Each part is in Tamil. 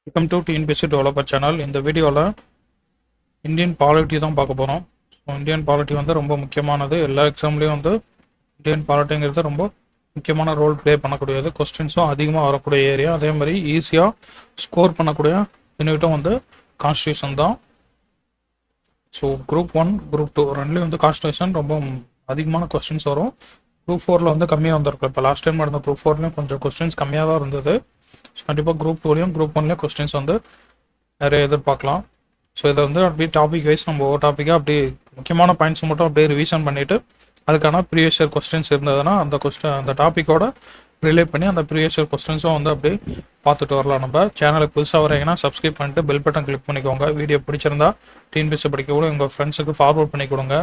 Welcome to TNPSC developer channel. இந்த வீடியோவில் இந்தியன் பாலிட்டி தான் பார்க்க போகிறோம். ஸோ இந்தியன் பாலிட்டி வந்து ரொம்ப முக்கியமானது. எல்லா எக்ஸாம்லேயும் வந்து இந்தியன் பாலிட்டிங்கிறது ரொம்ப முக்கியமான ரோல் ப்ளே பண்ணக்கூடியது. கொஸ்டின்ஸும் அதிகமாக வரக்கூடிய ஏரியா. அதே மாதிரி ஈஸியாக ஸ்கோர் பண்ணக்கூடிய யூனிட்டும் வந்து கான்ஸ்டியூஷன் தான். ஸோ குரூப் 1 குரூப் 2 ரெண்டுலேயும் வந்து கான்ஸ்டியூஷன் ரொம்ப அதிகமான கொஸ்டின்ஸ் வரும். குரூப் 4ல் வந்து கம்மியாக வந்திருக்கு. இப்போ லாஸ்ட் டைம் நடந்த குரூப் 4லேயும் கொஞ்சம் கொஸ்டின்ஸ் கம்மியாக தான் இருந்தது. ஸோ கண்டிப்பாக குரூப் 2லையும் குரூப் 1லையும் கொஸ்டின்ஸ் வந்து நிறைய எதிர்பார்க்கலாம். ஸோ இதை வந்து அப்படியே டாபிக் வைஸ் நம்ம ஒரு டாப்பிக்காக அப்படியே முக்கியமான பாயிண்ட்ஸ் மட்டும் அப்படியே ரிவிஷன் பண்ணிவிட்டு அதுக்கான ப்ரீவியஸ் இயர் கொஸ்டின்ஸ் இருந்ததுன்னா அந்த டாப்பிக்கோட ரிலேட் பண்ணி அந்த ப்ரீவியஸ் இயர் கொஸ்டின்ஸும் வந்து அப்படியே பார்த்துட்டு வரலாம். நம்ம சேனலுக்கு புதுசாக வரீங்கன்னா சப்ஸ்கிரைப் பண்ணிட்டு பெல் பட்டன் கிளிக் பண்ணிக்கோங்க. வீடியோ பிடிச்சிருந்தா டிஎன்பிஎஸ்சி படிக்க கூட உங்கள் ஃப்ரெண்ட்ஸுக்கு ஃபார்வர்ட் பண்ணி கொடுங்க.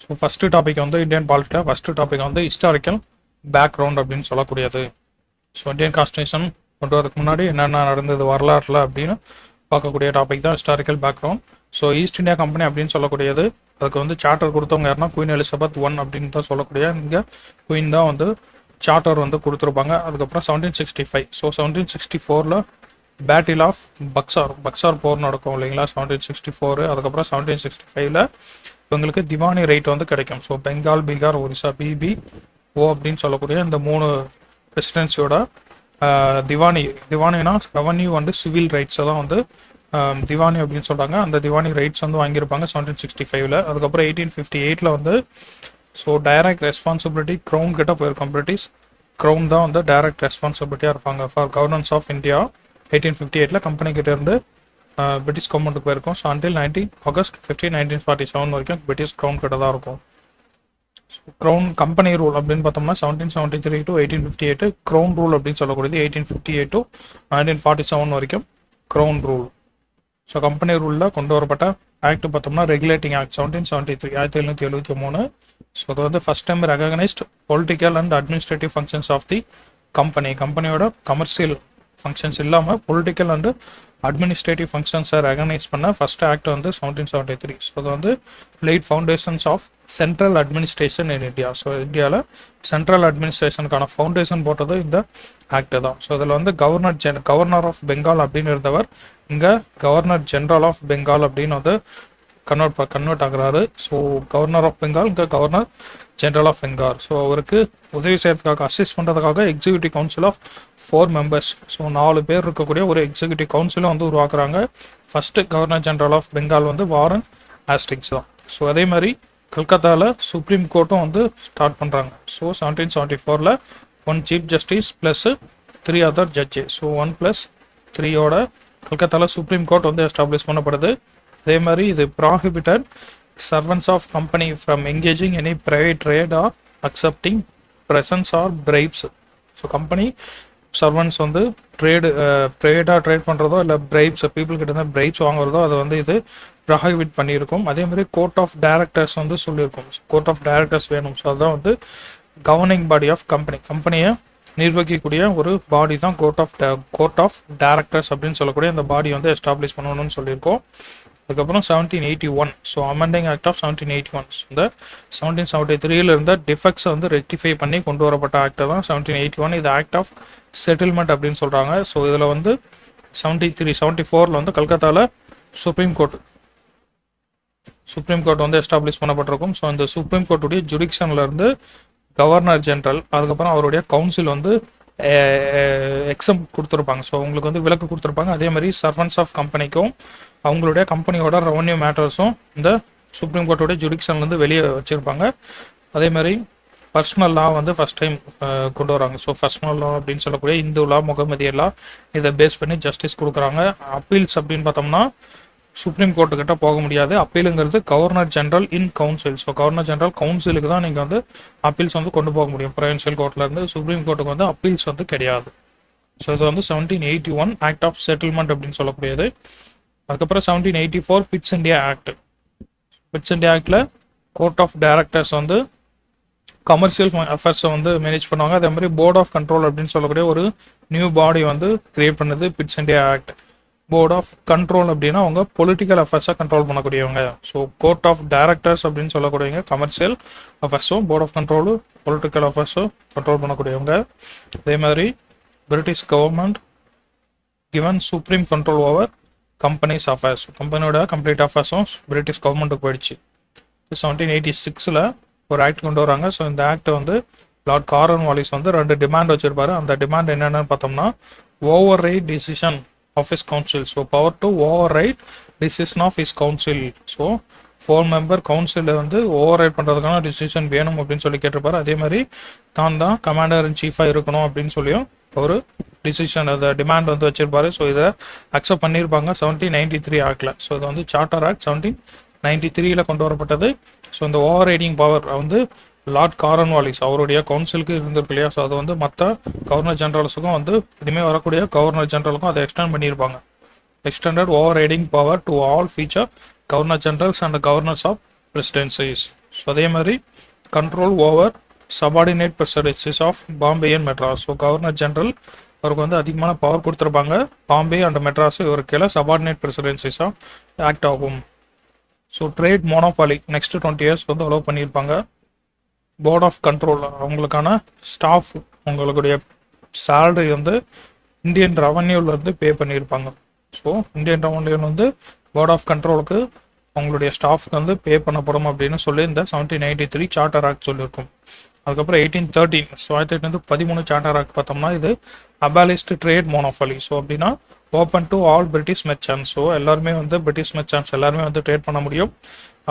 ஸோ ஃபஸ்ட்டு டாபிக் வந்து இந்தியன் பாலிட்டியில் ஃபஸ்ட்டு டாபிக் வந்து ஹிஸ்டாரிக்கல் பேக்ரவுண்ட் அப்படின்னு சொல்லக்கூடியது. ஸோ இந்தியன் கான்ஸ்டியூஷன் கொண்டு வரதுக்கு முன்னாடி என்னென்ன நடந்தது வரலாற்றில் அப்படின்னு பார்க்கக்கூடிய டாபிக் தான் historical background. So East India Company அப்படின்னு சொல்லக்கூடியது, அதுக்கு வந்து சார்ட்டர் கொடுத்தவங்க யாருன்னா குயின் எலிசபெத் 1 அப்படின்னு தான் சொல்லக்கூடிய இங்கே குயின் தான் வந்து சார்ட்டர் வந்து கொடுத்துருப்பாங்க. அதுக்கப்புறம் 1765. ஸோ 1764 பேட்டில் ஆஃப் பக்சார் போர் நடக்கும் இல்லைங்களா 1764. அதுக்கப்புறம் 1765 இவங்களுக்கு திவானி ரைட் வந்து கிடைக்கும். ஸோ பெங்கால், பீகார், ஒரிசா BBO அப்படின்னு சொல்லக்கூடிய இந்த 3 பிரசிடென்சியோட திவானினா ரெவன்யூ வந்து சிவில் ரைட்ஸை தான் வந்து திவானி அப்படின்னு சொல்கிறாங்க. அந்த திவானி ரைட்ஸ் வந்து வாங்கியிருப்பாங்க 1765. அதுக்கப்புறம் 1858 வந்து ஸோ டைரக்ட் ரெஸ்பான்சிபிலிட்டி க்ரௌன் கிட்ட போயிருக்கோம். பிரிட்டிஷ் க்ரௌன் தான் வந்து டைரக்ட் ரெஸ்பான்சிபிலிட்டியாக இருப்பாங்க for governance of India. 1858 company கிட்ட இருந்து பிரிட்டிஷ் கவர்மெண்ட்டுக்கு போயிருக்கும். ஸோ அன்டில் August 15, 1947 வரைக்கும் பிரிட்டிஷ் க்ரௌன் கிட்ட தான் இருக்கும். க்ரௌன் கம்பெனி ரூல் அப்படின்னு பார்த்தோம்னா 1773 to 1858 க்ரௌன் ரூல் அப்படின்னு சொல்லக்கூடியது. 1858 to 1947 வரைக்கும் க்ரௌன் ரூல். ஸோ கம்பெனி ரூலில் கொண்டு வரப்பட்ட ஆக்ட் பார்த்தோம்னா ரெகுலேட்டிங் ஆக்ட் 1773 1773. ஸோ அது வந்து first time recognised political and administrative functions of the கம்பெனியோட கமர்ஷியல் ஃபங்க்ஷன்ஸ் இல்லாமல் பொலிட்டிக்கல் அண்டு அட்மினிஸ்ட்ரேட்டிவ் ஃபங்க்ஷன்ஸை ரெகனைஸ் பண்ண ஃபர்ஸ்ட் ஆக்ட் வந்து 1773. ஸோ அது வந்து laid foundations of central administration in India. So இந்தியாவில் சென்ட்ரல் அட்மினிஸ்ட்ரேஷனுக்கான ஃபவுண்டேஷன் போட்டது இந்த ஆக்ட் தான். ஸோ இதில் வந்து கவர்னர் ஆஃப் பெங்கால் அப்படின்னு இருந்தவர் இங்கே கவர்னர் ஜென்ரல் ஆஃப் பெங்கால் அப்படின்னு வந்து கன்வெர்ட் ஆகுறாரு. ஸோ கவர்னர் ஆஃப் பெங்கால் இங்கே governor general of Bengal. So அவருக்கு உதவி செய்யறதுக்காக அசிஸ்ட் பண்ணுறதுக்காக executive council of 4 members. So 4 பேர் இருக்கக்கூடிய ஒரு எக்ஸிக்யூட்டிவ் கவுன்சிலும் வந்து உருவாக்குறாங்க. First governor general of Bengal வந்து வாரன் ஹேஸ்டிங்ஸ் தான். ஸோ அதே மாதிரி கல்கத்தாவில் சுப்ரீம் கோர்ட்டும் வந்து ஸ்டார்ட் பண்ணுறாங்க. So 1774 1 chief justice plus 3 other judge. So 1+3 கல்கத்தாவில் சுப்ரீம் கோர்ட் வந்து எஸ்டாப்ளிஷ் பண்ணப்படுது. அதே மாதிரி இது prohibited servants of company from engaging any private trade or accepting presents or bribes. So company servants வந்து ப்ரைவேட்டாக ட்ரேட் பண்ணுறதோ இல்லை பிரைப்ஸ் பீப்புள் கிட்ட இருந்து பிரைப்ஸ் வாங்குறதோ அதை வந்து இது ப்ராஹிபிட் பண்ணியிருக்கும். அதே மாதிரி கோர்ட் ஆஃப் டைரக்டர்ஸ் வந்து சொல்லியிருக்கும். கோர்ட் ஆஃப் டைரக்டர்ஸ் வேணும். ஸோ அதுதான் வந்து கவர்னிங் பாடி ஆஃப் கம்பெனியை நிர்வகிக்கக்கூடிய ஒரு பாடி தான் கோர்ட் ஆஃப் டைரக்டர்ஸ் அப்படின்னு சொல்லக்கூடிய அந்த பாடி வந்து எஸ்டாப்ளிஷ் பண்ணணும்னு சொல்லியிருக்கோம். அதுக்கப்புறம் 1781. So amending act of 1781. இந்த 1773 இருந்த டிஃபெக்ட்ஸை வந்து ரெக்டிஃபை பண்ணி கொண்டு வரப்பட்ட ஆக்ட் தான் 1781. இது ஆக்ட் ஆஃப் செட்டில்மெண்ட் அப்படின்னு சொல்கிறாங்க. ஸோ இதில் வந்து 74 வந்து கல்கத்தாவில் சுப்ரீம் கோர்ட் வந்து எஸ்டாப்ளிஷ் பண்ணப்பட்டிருக்கும். ஸோ இந்த சுப்ரீம் கோர்ட்டுடைய ஜுடிக்ஷனில் இருந்து கவர்னர் ஜென்ரல் அதுக்கப்புறம் அவருடைய கவுன்சில் வந்து எக்ஸம் கொடுத்துருப்பாங்க. ஸோ உங்களுக்கு வந்து விலக்கு கொடுத்துருப்பாங்க. அதே மாதிரி சர்வன்ட்ஸ் ஆஃப் கம்பெனிக்கும் அவங்களுடைய கம்பெனியோட ரெவன்யூ மேட்டர்ஸும் இந்த சுப்ரீம் கோர்ட்டோட ஜுடிக்ஷன்லேருந்து வெளியே வச்சுருப்பாங்க. அதே மாதிரி பர்சனல் லா வந்து ஃபர்ஸ்ட் டைம் கொண்டு வராங்க. ஸோ பர்சனல் லா அப்படின்னு சொல்லக்கூடிய இந்து லா, முகமதிய லா இதை பேஸ் பண்ணி ஜஸ்டிஸ் கொடுக்குறாங்க. அப்பீல்ஸ் அப்படின்னு பார்த்தோம்னா சுப்ரீம் கோர்ட்டுக்கிட்ட போக முடியாது. அப்பீலுங்கிறது governor general in council. So governor general கவுன்சிலுக்கு தான் நீங்கள் வந்து அப்பீல்ஸ் வந்து கொண்டு போக முடியும். ப்ரொவின்ஷியல் கோர்ட்லேருந்து சுப்ரீம் கோர்ட்டுக்கு வந்து அப்பீல்ஸ் வந்து கிடையாது. ஸோ இது வந்து 1781 ஆக்ட் ஆஃப் செட்டில்மெண்ட் அப்படின்னு சொல்லக்கூடியது. அதுக்கப்புறம் 1784 பிட்ஸ் இந்தியா ஆக்டில் கோர்ட் ஆஃப் டைரக்டர்ஸ் வந்து கமர்ஷியல் அஃபேர்ஸை வந்து மேனேஜ் பண்ணுவாங்க. அதே மாதிரி போர்ட் ஆஃப் கண்ட்ரோல் அப்படின்னு சொல்லக்கூடிய ஒரு நியூ பாடி வந்து கிரியேட் பண்ணது Pitt's India act. Board of control அப்படின்னா அவங்க பொலிட்டிக்கல் அஃபேர்ஸை கண்ட்ரோல் பண்ணக்கூடியவங்க. ஸோ கோர்ட் ஆஃப் டைரக்டர்ஸ் அப்படின்னு சொல்லக்கூடியவங்க கமர்ஷியல் அஃபேர்ஸும், போர்ட் ஆஃப் கண்ட்ரோலும் பொலிட்டிக்கல் அஃபேர்ஸும் கண்ட்ரோல் பண்ணக்கூடியவங்க. அதே மாதிரி British government given supreme control over companies affairs. கம்பெனியோட கம்ப்ளீட் அஃபேர்ஸும் பிரிட்டிஷ் கவர்மெண்ட்டுக்கு போயிடுச்சு. 1786 ஒரு ஆக்ட் கொண்டு வராங்க. ஸோ இந்த ஆக்ட் வந்து லார்ட் கார்ன்வாலிஸ் வந்து 2 டிமாண்ட் வச்சிருப்பாரு. அந்த டிமாண்ட் என்னென்னு பார்த்தோம்னா, override decision of his council. So power to override decision of his council. So 4 member கவுன்சிலில் வந்து ஓவர் ரைட் பண்ணுறதுக்கான டிசிஷன் வேணும் அப்படின்னு சொல்லி கேட்டிருப்பாரு. அதே மாதிரி தான் கமாண்டர் இன் சீஃபாக இருக்கணும் அப்படின்னு சொல்லியும் ஒரு டிசிஷன் அந்த டிமாண்ட் வந்து வச்சிருப்பாரு. ஸோ இதை அக்செப்ட் பண்ணியிருப்பாங்க 1793 ஆக்டில். ஸோ இது வந்து சார்ட்டர் ஆக்ட் 1793 கொண்டு வரப்பட்டது. ஸோ இந்த ஓவர் ரைடிங் பவர் வந்து லார்ட் கார்ன்வாலிஸ் அவருடைய கவுன்சிலுக்கு இருந்திருக்கு இல்லையா. ஸோ அது வந்து மற்ற கவர்னர் ஜெனரல்ஸுக்கும் வந்து இனிமேல் வரக்கூடிய கவர்னர் ஜெனரலுக்கும் அதை எக்ஸ்டெண்ட் பண்ணியிருப்பாங்க. Extended overriding power to all future governor generals and governors of presidencies. So அதே மாதிரி control over subordinate presidencies of Bombay and Madras. So governor general அவருக்கு வந்து அதிகமான பவர் கொடுத்துருப்பாங்க. பாம்பே அண்ட் மெட்ராஸ் இவருக்கு கீழே சபார்டினேட் பிரசிடென்சிஸாக ஆக்ட் ஆகும். So trade monopoly next 20 years வந்து அலோவ் பண்ணியிருப்பாங்க. போர்ட் ஆஃப் கண்ட்ரோல் அவங்களுக்கான ஸ்டாஃப் உங்களுடைய சேலரி வந்து இந்தியன் ரெவன்யூலேருந்து பே பண்ணியிருப்பாங்க. ஸோ இந்தியன் ரெவன்யூ வந்து போர்ட் ஆஃப் கண்ட்ரோலுக்கு அவங்களுடைய ஸ்டாஃப்க்கு வந்து பே பண்ணப்படும் அப்படின்னு சொல்லி இந்த 1793 சார்ட்டர் ஆக்ட் சொல்லியிருக்கும். அதுக்கப்புறம் 1813 ஸோ 1813 சார்ட்டர் ஆக்ட் பார்த்தோம்னா இது அபாலிஸ்ட் ட்ரேட் மோனோபாலி. ஸோ அப்படின்னா open to all British merchants. So எல்லாருமே வந்து பிரிட்டிஷ் மெர்ச்சன்ட்ஸ் எல்லாருமே வந்து ட்ரேட் பண்ண முடியும்.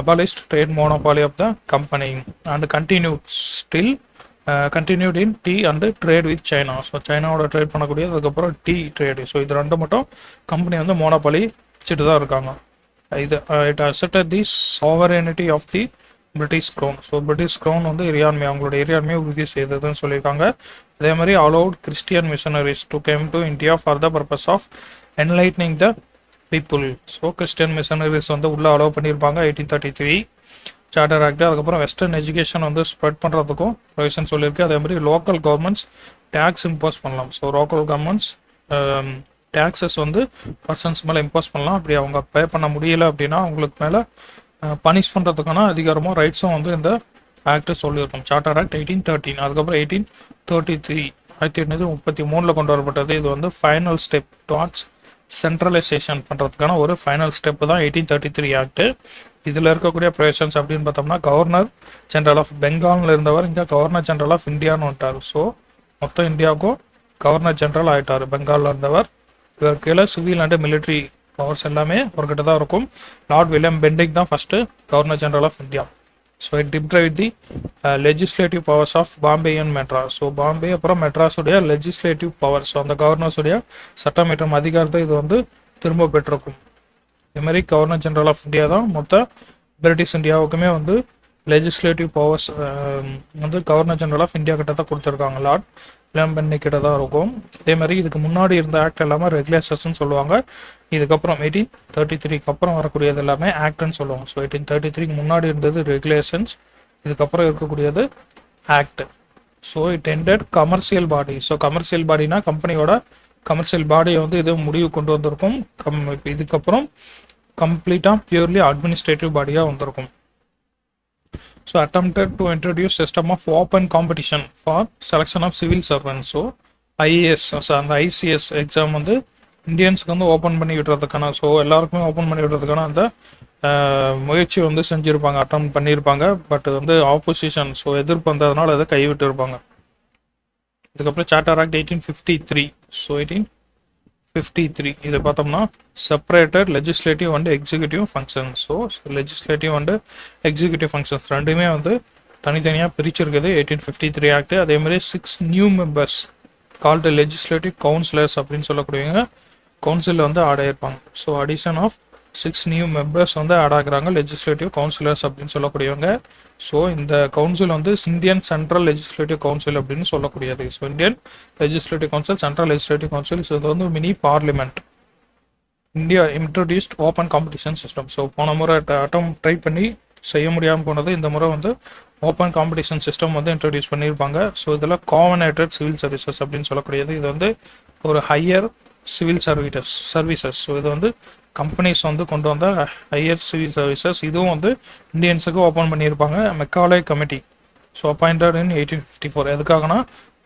Abolished trade monopoly of the company and continued in tea and trade with China. So சைனாவோட ட்ரேட் பண்ணக்கூடிய அதுக்கப்புறம் டீ ட்ரேடு. ஸோ இது 2 மட்டும் கம்பெனி வந்து மோனோபாலி வச்சுட்டு தான் இருக்காங்க. இது it accepted the sovereignty of the British crown. So British crown வந்து இறையாண்மை அவங்களோட இறையாண்மையை உறுதி செய்ததுன்னு சொல்லியிருக்காங்க. அதே மாதிரி allowed Christian missionaries to came to India for the purpose of enlightening the people. So Christian missionaries வந்து உள்ளே அலோவ் பண்ணியிருப்பாங்க 1833 சார்ட்டர் ஆக்ட். அதுக்கப்புறம் வெஸ்டர்ன் எஜுகேஷன் வந்து ஸ்ப்ரெட் பண்ணுறதுக்கும் ப்ரொவிஷன் சொல்லியிருக்கு. அதே மாதிரி லோக்கல் கவர்மெண்ட்ஸ் டேக்ஸ் இம்போஸ் பண்ணலாம். ஸோ லோக்கல் கவர்மெண்ட்ஸ் டேக்ஸஸ் வந்து பர்சன்ஸ் மேலே இம்போஸ் பண்ணலாம். அப்படி அவங்க பே பண்ண முடியல அப்படின்னா அவங்களுக்கு மேலே பனிஷ் பண்ணுறதுக்கான அதிகாரமும் ரைட்ஸும் வந்து இந்த ஆக்ட் சொல்லியிருக்கும். Charter act 1813. அதுக்கப்புறம் 1833 1833 கொண்டு வரப்பட்டது. இது வந்து ஃபைனல் ஸ்டெப் டுவார்ட்ஸ் சென்ட்ரலைசேஷன் பண்ணுறதுக்கான ஒரு ஃபைனல் ஸ்டெப்பு தான் 1833 ஆக்ட். இதில் இருக்கக்கூடிய ப்ரொவிஷன்ஸ் அப்படின்னு பார்த்தோம்னா, கவர்னர் ஜெனரல் ஆஃப் பெங்காலில் இருந்தவர் இங்கே கவர்னர் ஜெனரல் ஆஃப் இந்தியான்னு வந்துட்டார். ஸோ மொத்தம் இந்தியாவுக்கும் கவர்னர் ஜெனரல் ஆகிட்டார் பெங்காலில் இருந்தவர். இவர் கீழே சிவில் அண்ட் மிலிட்ரி பவர்ஸ் எல்லாமே அவர்கிட்ட தான் இருக்கும். லார்ட் வில்லியம் பெண்டிங் தான் first governor general of India. So it deprive the legislative powers of Bombay and Madras. So Bombay அப்புறம் மெட்ராஸுடைய லெஜிஸ்லேட்டிவ் பவர்ஸ், ஸோ அந்த கவர்னர்ஸுடைய சட்டமேற்றும் அதிகாரத்தை இது வந்து திரும்ப பெற்றிருக்கும். இதுமாதிரி கவர்னர் ஜெனரல் ஆஃப் இந்தியா தான் மொத்த பிரிட்டிஷ் இந்தியாவுக்குமே வந்து லெஜிஸ்லேட்டிவ் பவர்ஸ் வந்து கவர்னர் ஜெனரல் ஆஃப் இந்தியா கிட்ட தான் கொடுத்துருக்காங்க. லார்ட் வில்லியம் பெண்டிங் கிட்ட தான் இருக்கும். அதே மாதிரி இதுக்கு முன்னாடி இருந்த ஆக்ட் எல்லாமே ரெகுலேஷன்ஸ்னு சொல்லுவாங்க. இதுக்கப்புறம் 1833 அப்புறம் வரக்கூடியது எல்லாமே ஆக்ட்னு சொல்லுவாங்க. ஸோ 1833 முன்னாடி இருந்தது ரெகுலேஷன்ஸ், இதுக்கப்புறம் இருக்கக்கூடியது act. So it ended commercial body. So commercial பாடினா கம்பெனியோட கமர்ஷியல் பாடியை வந்து இது முடிவு கொண்டு வந்திருக்கும். இதுக்கப்புறம் கம்ப்ளீட்டாக பியூர்லி அட்மினிஸ்ட்ரேட்டிவ் பாடியாக வந்திருக்கும். So attempted to introduce system of open competition for selection of civil servants. So IAS அந்த ICS எக்ஸாம் வந்து இந்தியன்ஸுக்கு வந்து ஓப்பன் பண்ணி விடுறதுக்கான, ஸோ எல்லாருக்குமே ஓப்பன் பண்ணி விடுறதுக்கான அந்த முயற்சி வந்து செஞ்சுருப்பாங்க, அட்டம் பண்ணியிருப்பாங்க. பட் வந்து ஆப்போசிஷன், ஸோ எதிர்ப்பு வந்ததுனால அதை கைவிட்டு இருப்பாங்க. இதுக்கப்புறம் சார்ட்டர் ஆக்ட் 1853. ஸோ 1853 இது பார்த்தோம்னா separated legislative and executive functions. So legislative and executive functions ரெண்டுமே வந்து தனித்தனியாக பிரிச்சிருக்குது 1853 ஆக்ட். அதே மாதிரி 6 new members called legislative councillors அப்படின்னு சொல்லக்கூடியவங்க கவுன்சிலில் வந்து ஆட் ஆகிருப்பாங்க. So addition of 6 new members வந்து ஆட் ஆகுறாங்க லெஜிஸ்லேட்டிவ் கவுன்சிலர்ஸ் அப்படின்னு சொல்லக்கூடியவங்க. ஸோ இந்த கவுன்சில் வந்து இந்தியன் சென்ட்ரல் லெஜிஸ்லேட்டிவ் கவுன்சில் அப்படின்னு சொல்லக்கூடியது. So Indian legislative council, central legislative council, so இது வந்து mini parliament. India introduced open competition system. So போன முறை ட்ரை பண்ணி செய்ய முடியாமல் போனது, இந்த முறை வந்து ஓப்பன் காம்படிஷன் சிஸ்டம் வந்து இன்ட்ரடியூஸ் பண்ணியிருப்பாங்க. ஸோ இதில் காமனேட்டட் சிவில் சர்வீசஸ் அப்படின்னு சொல்லக்கூடியது. இது வந்து ஒரு ஹையர் சிவில் சர்வீசஸ். ஸோ இது வந்து கம்பெனிஸ் வந்து கொண்டு வந்த ஹையர் சிவில் சர்வீசஸ். இதுவும் வந்து இந்தியன்ஸுக்கு ஓப்பன் பண்ணியிருப்பாங்க. மெக்காலே கமிட்டி ஸோ அப்பாயிண்டட் இன் 1854. எதுக்காகனா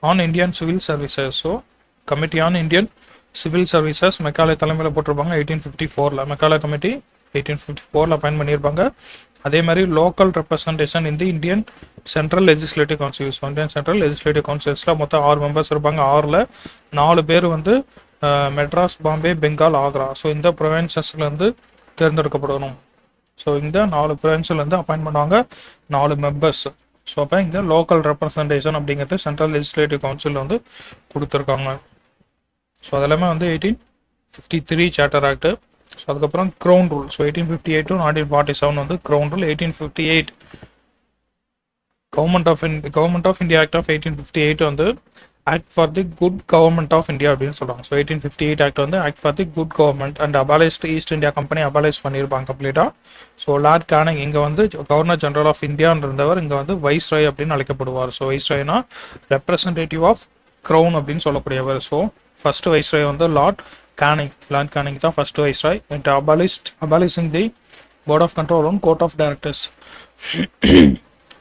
on Indian civil services. So committee on Indian civil services Macaulay தலைமையில் போட்டிருப்பாங்க 1854. மெக்காலே கமிட்டி 1854 அப்பாயின்ட் பண்ணியிருப்பாங்க. அதே மாதிரி லோக்கல் ரெப்ரஸன்டேஷன் இந்த Indian central legislative councils, Indian central legislative கவுன்சில்ஸில் மொத்தம் 6 மெம்பர்ஸ் இருப்பாங்க. 6ல் 4 பேர் வந்து மெட்ராஸ், பாம்பே, பெங்கால், ஆக்ரா, ஸோ இந்த ப்ரொவின்சஸ்லேருந்து தேர்ந்தெடுக்கப்படணும். ஸோ இந்த 4 ப்ரொவின்ஸ்லேருந்து அப்பாயின்ட் பண்ணுவாங்க 4 மெம்பர்ஸ். ஸோ அப்போ இங்கே லோக்கல் ரெப்ரஸன்டேஷன் அப்படிங்கிறது சென்ட்ரல் லெஜிஸ்லேட்டிவ் கவுன்சில் வந்து கொடுத்துருக்காங்க. ஸோ அதெல்லாமே வந்து 1853 சார்ட்டர் ஆக்ட். ஸோ அதுக்கப்புறம் க்ரௌன் ரூல். ஸோ 1858 to 1947 வந்து crown rule. 1858 government of India act of 1858 வந்து act for the good government of India அப்படின்னு சொல்கிறாங்க. ஸோ 1858 ஆக்ட் வந்து act for the good government and abolished East India Company abolish பண்ணியிருப்பாங்க கம்ப்ளீட்டாக. ஸோ லார்ட் கேனிங் இங்கே வந்து கவர்னர் ஜெனரல் ஆஃப் இந்தியான்னு இருந்தவர் இங்கே வந்து வைஸ்ராய் அப்படின்னு அழைக்கப்படுவார். ஸோ வைஸ்ராய்னா ரெப்ரசன்டேட்டிவ் ஆஃப் க்ரௌன் அப்படின்னு சொல்லக்கூடியவர். ஸோ ஃபர்ஸ்ட் வைஸ்ராய் வந்து லார்ட் கேனிங் தான் first viceroy. It abolishing the board of control one court of directors.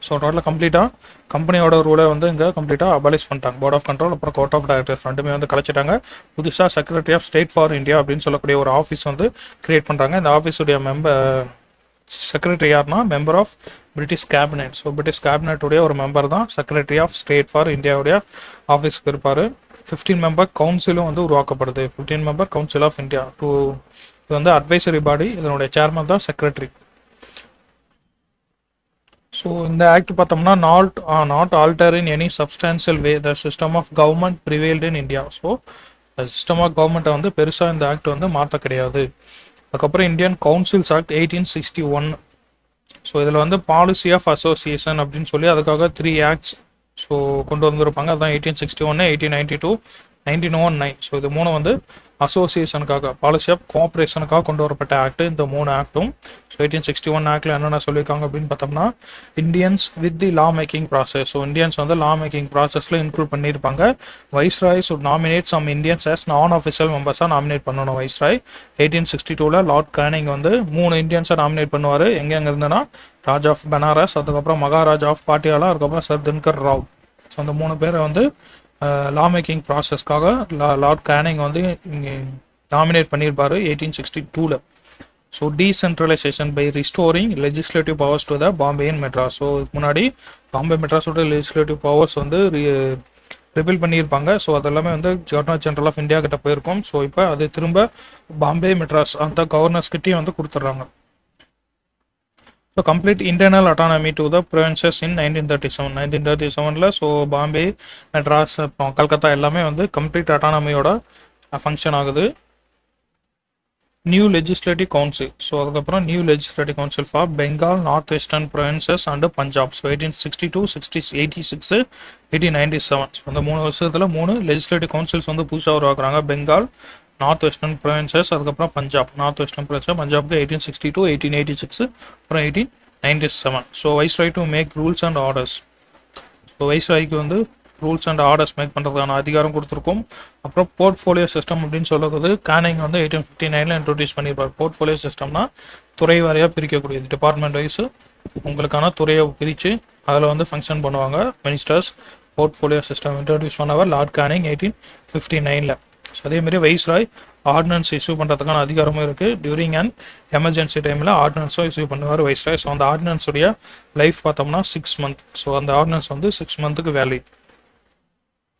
So டோட்டலாக கம்ப்ளீட்டாக கம்பெனியோட ரூலை வந்து இங்கே கம்ப்ளீட்டாக அபாலிஷ் பண்ணிட்டாங்க. போர்ட் ஆஃப் கண்ட்ரோல் அப்புறம் கோர்ட் ஆஃப் டைரக்டர்ஸ் ரெண்டுமே வந்து கலைச்சிட்டாங்க. புதுசாக secretary of state for India அப்படின்னு சொல்லக்கூடிய ஒரு ஆஃபீஸ் வந்து கிரியேட் பண்ணுறாங்க. இந்த ஆஃபீஸுடைய செக்ரட்டரி யார்னா member of British cabinet. So British கேபினெட்டுடைய ஒரு மெம்பர் தான் செக்ரட்டரி ஆஃப் ஸ்டேட் ஃபார் இந்தியாவுடைய ஆஃபீஸ்க்கு இருப்பார். 15 மெம்பர் கவுன்சிலும் வந்து உருவாக்கப்படுது. 15 மெம்பர் கவுன்சில் ஆஃப் இந்தியா இது வந்து அட்வைசரி பாடி. இதனுடைய சேர்மன் தான் செக்ரட்டரி. ஸோ இந்த ஆக்ட் பார்த்தோம்னா not alter in any substantial way the system of government prevailed in India. So system of கவர்மெண்ட்டை வந்து பெருசாக இந்த ஆக்ட் வந்து மாற்ற கிடையாது. அதுக்கப்புறம் இந்தியன் கவுன்சில்ஸ் ஆக்ட் 1861. ஸோ இதில் வந்து பாலிசி ஆஃப் அசோசியேஷன் அப்படின்னு சொல்லி அதுக்காக 3 ஆக்ட்ஸ் ஸோ கொண்டு வந்திருப்பாங்க. அதுதான் 1861, 1892, 1909. ஸோ இது 3 வந்து அசோசியேஷனுக்காக பாலிசி ஆஃப் கோஆப்ரேஷனுக்காக கொண்டு வரப்பட்ட ஆக்ட் இந்த 3 ஆக்டும். ஸோ 1861 ஆக்டில் என்னென்ன சொல்லியிருக்காங்க அப்படின்னு பார்த்தோம்னா Indians with the law making process. So Indians வந்து லா மேக்கிங் ப்ராசஸில் இன்க்ளூட் பண்ணியிருப்பாங்க. வைஸ்ராய் சுட் நாமினேட் சம் இந்தியன்ஸ் ஆஸ் நான் அஃபிஷியல் மெம்பர்ஸாக நாமினேட் பண்ணணும் வைஸ்ராய். 1862 லார்ட் கேனிங் வந்து 3 இந்தியன்ஸை நாமினேட் பண்ணுவார். எங்கெங்கே இருந்தனா ராஜா ஆஃப் பனாரஸ், அதுக்கப்புறம் மகாராஜா ஆஃப் பாட்டியாலா, அதுக்கப்புறம் சர் தின்கர் ராவ். ஸோ அந்த 3 பேரை வந்து லா மேக்கிங் ப்ராசஸ்க்காக லார்ட் கேனிங் வந்து இங்கே நாமினேட் பண்ணியிருப்பார் 1862. So decentralisation by restoring legislative powers to the Bombay and Madras. So முன்னாடி பாம்பே மெட்ராஸோட லெஜிஸ்லேட்டிவ் பவர்ஸ் வந்து ரிபீல் பண்ணியிருப்பாங்க. ஸோ அதெல்லாமே வந்து கவர்னர் ஜெனரல் ஆஃப் இந்தியா கிட்ட போயிருக்கோம். ஸோ இப்போ அது திரும்ப பாம்பே மெட்ராஸ் அந்த கவர்னர்ஸ் கிட்டேயும் வந்து கொடுத்துட்றாங்க. So complete internal autonomy to the provinces in 1937. 1937 so Bombay, Madras, அப்புறம் கல்கத்தா எல்லாமே வந்து கம்ப்ளீட் அட்டானமியோட ஃபங்க்ஷன் ஆகுது. New legislative council. ஸோ அதுக்கப்புறம் new legislative council for Bengal, north western provinces and Punjab. So 1862, 86, 1897. So அந்த 3 வருஷத்தில் 3 லெஜிஸ்லேட்டிவ் கவுன்சில்ஸ் வந்து புதுசாக உருவாக்குறாங்க. பெங்கால், நார்த் வெஸ்டர்ன் ப்ரொவின்சஸ், அதுக்கப்புறம் பஞ்சாப். நார்த் வெஸ்டர்ன் ப்ரொவின்சஸ் பஞ்சாப்க்கு 1862, 1886, அப்புறம் 1897. So viceroy to make rules and orders. So வைஸ்ராய்க்கு வந்து ரூல்ஸ் அண்ட் ஆர்டர்ஸ் மேக் பண்ணுறதுக்கான அதிகாரம் கொடுத்துருக்கோம். அப்புறம் போர்ட்ஃபோலியோ சிஸ்டம் அப்படின்னு சொல்லுறது கேனிங் வந்து 1859 இன்ட்ரோடியூஸ் பண்ணியிருப்பார். போர்ட்ஃபோலியோ சிஸ்டம்னா துறை வாரியாக பிரிக்கக்கூடியது. டிபார்ட்மெண்ட் வைஸ் உங்களுக்கான துறையை பிரித்து அதில் வந்து ஃபங்க்ஷன் பண்ணுவாங்க மினிஸ்டர்ஸ். போர்ட்ஃபோலியோ சிஸ்டம் இன்ட்ரோடியூஸ் பண்ணவர் லார்ட் கேனிங் 1859. ஸோ அதேமாதிரி வைஸ்ராய் ஆர்டினன்ஸ் இஷ்யூ பண்ணுறதுக்கான அதிகாரமும் இருக்குது. டியூரிங் அண்ட் எமர்ஜென்சி டைமில் ஆர்டினன்ஸும் இஷ்யூ பண்ணுவார் வைஸ்ராய். ஸோ அந்த ஆர்டினன்ஸுடைய லைஃப் பார்த்தோம்னா 6 months. ஸோ அந்த ஆர்டினன்ஸ் வந்து 6 months வேலிட்.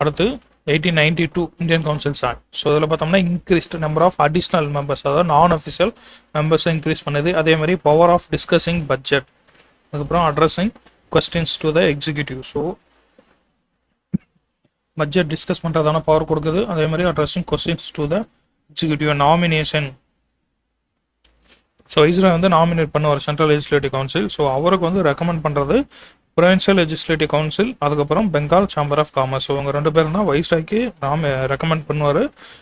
அடுத்து 1892 இந்தியன் கவுன்சில்ஸ் ஆக்ட். ஸோ இதில் பார்த்தோம்னா increased number of additional members, அதாவது நான் அஃபிஷியல் மெம்பர்ஸை இன்க்ரீஸ் பண்ணுது. அதே மாதிரி பவர் ஆஃப் டிஸ்கஸிங் பட்ஜெட், அதுக்கப்புறம் addressing questions to the executive. So budget discuss பண்ணுறதான பவர் கொடுக்குது. அதே மாதிரி addressing questions to the executive. Nomination. So viceroy வந்து நாமினேட் பண்ணுவார் சென்ட்ரல் லெஜிஸ்லேட்டிவ் கவுன்சில். ஸோ அவருக்கு வந்து ரெக்கமெண்ட் பண்ணுறது ப்ரொவின்சியல் லெஜிஸ்லேட்டிவ் கவுன்சில், அதுக்கப்புறம் Bengal chamber of commerce. So இவங்க 2 பேரும் தான் வைஸ்ராய்க்கு ரெக்கமெண்ட் பண்ணுவார்,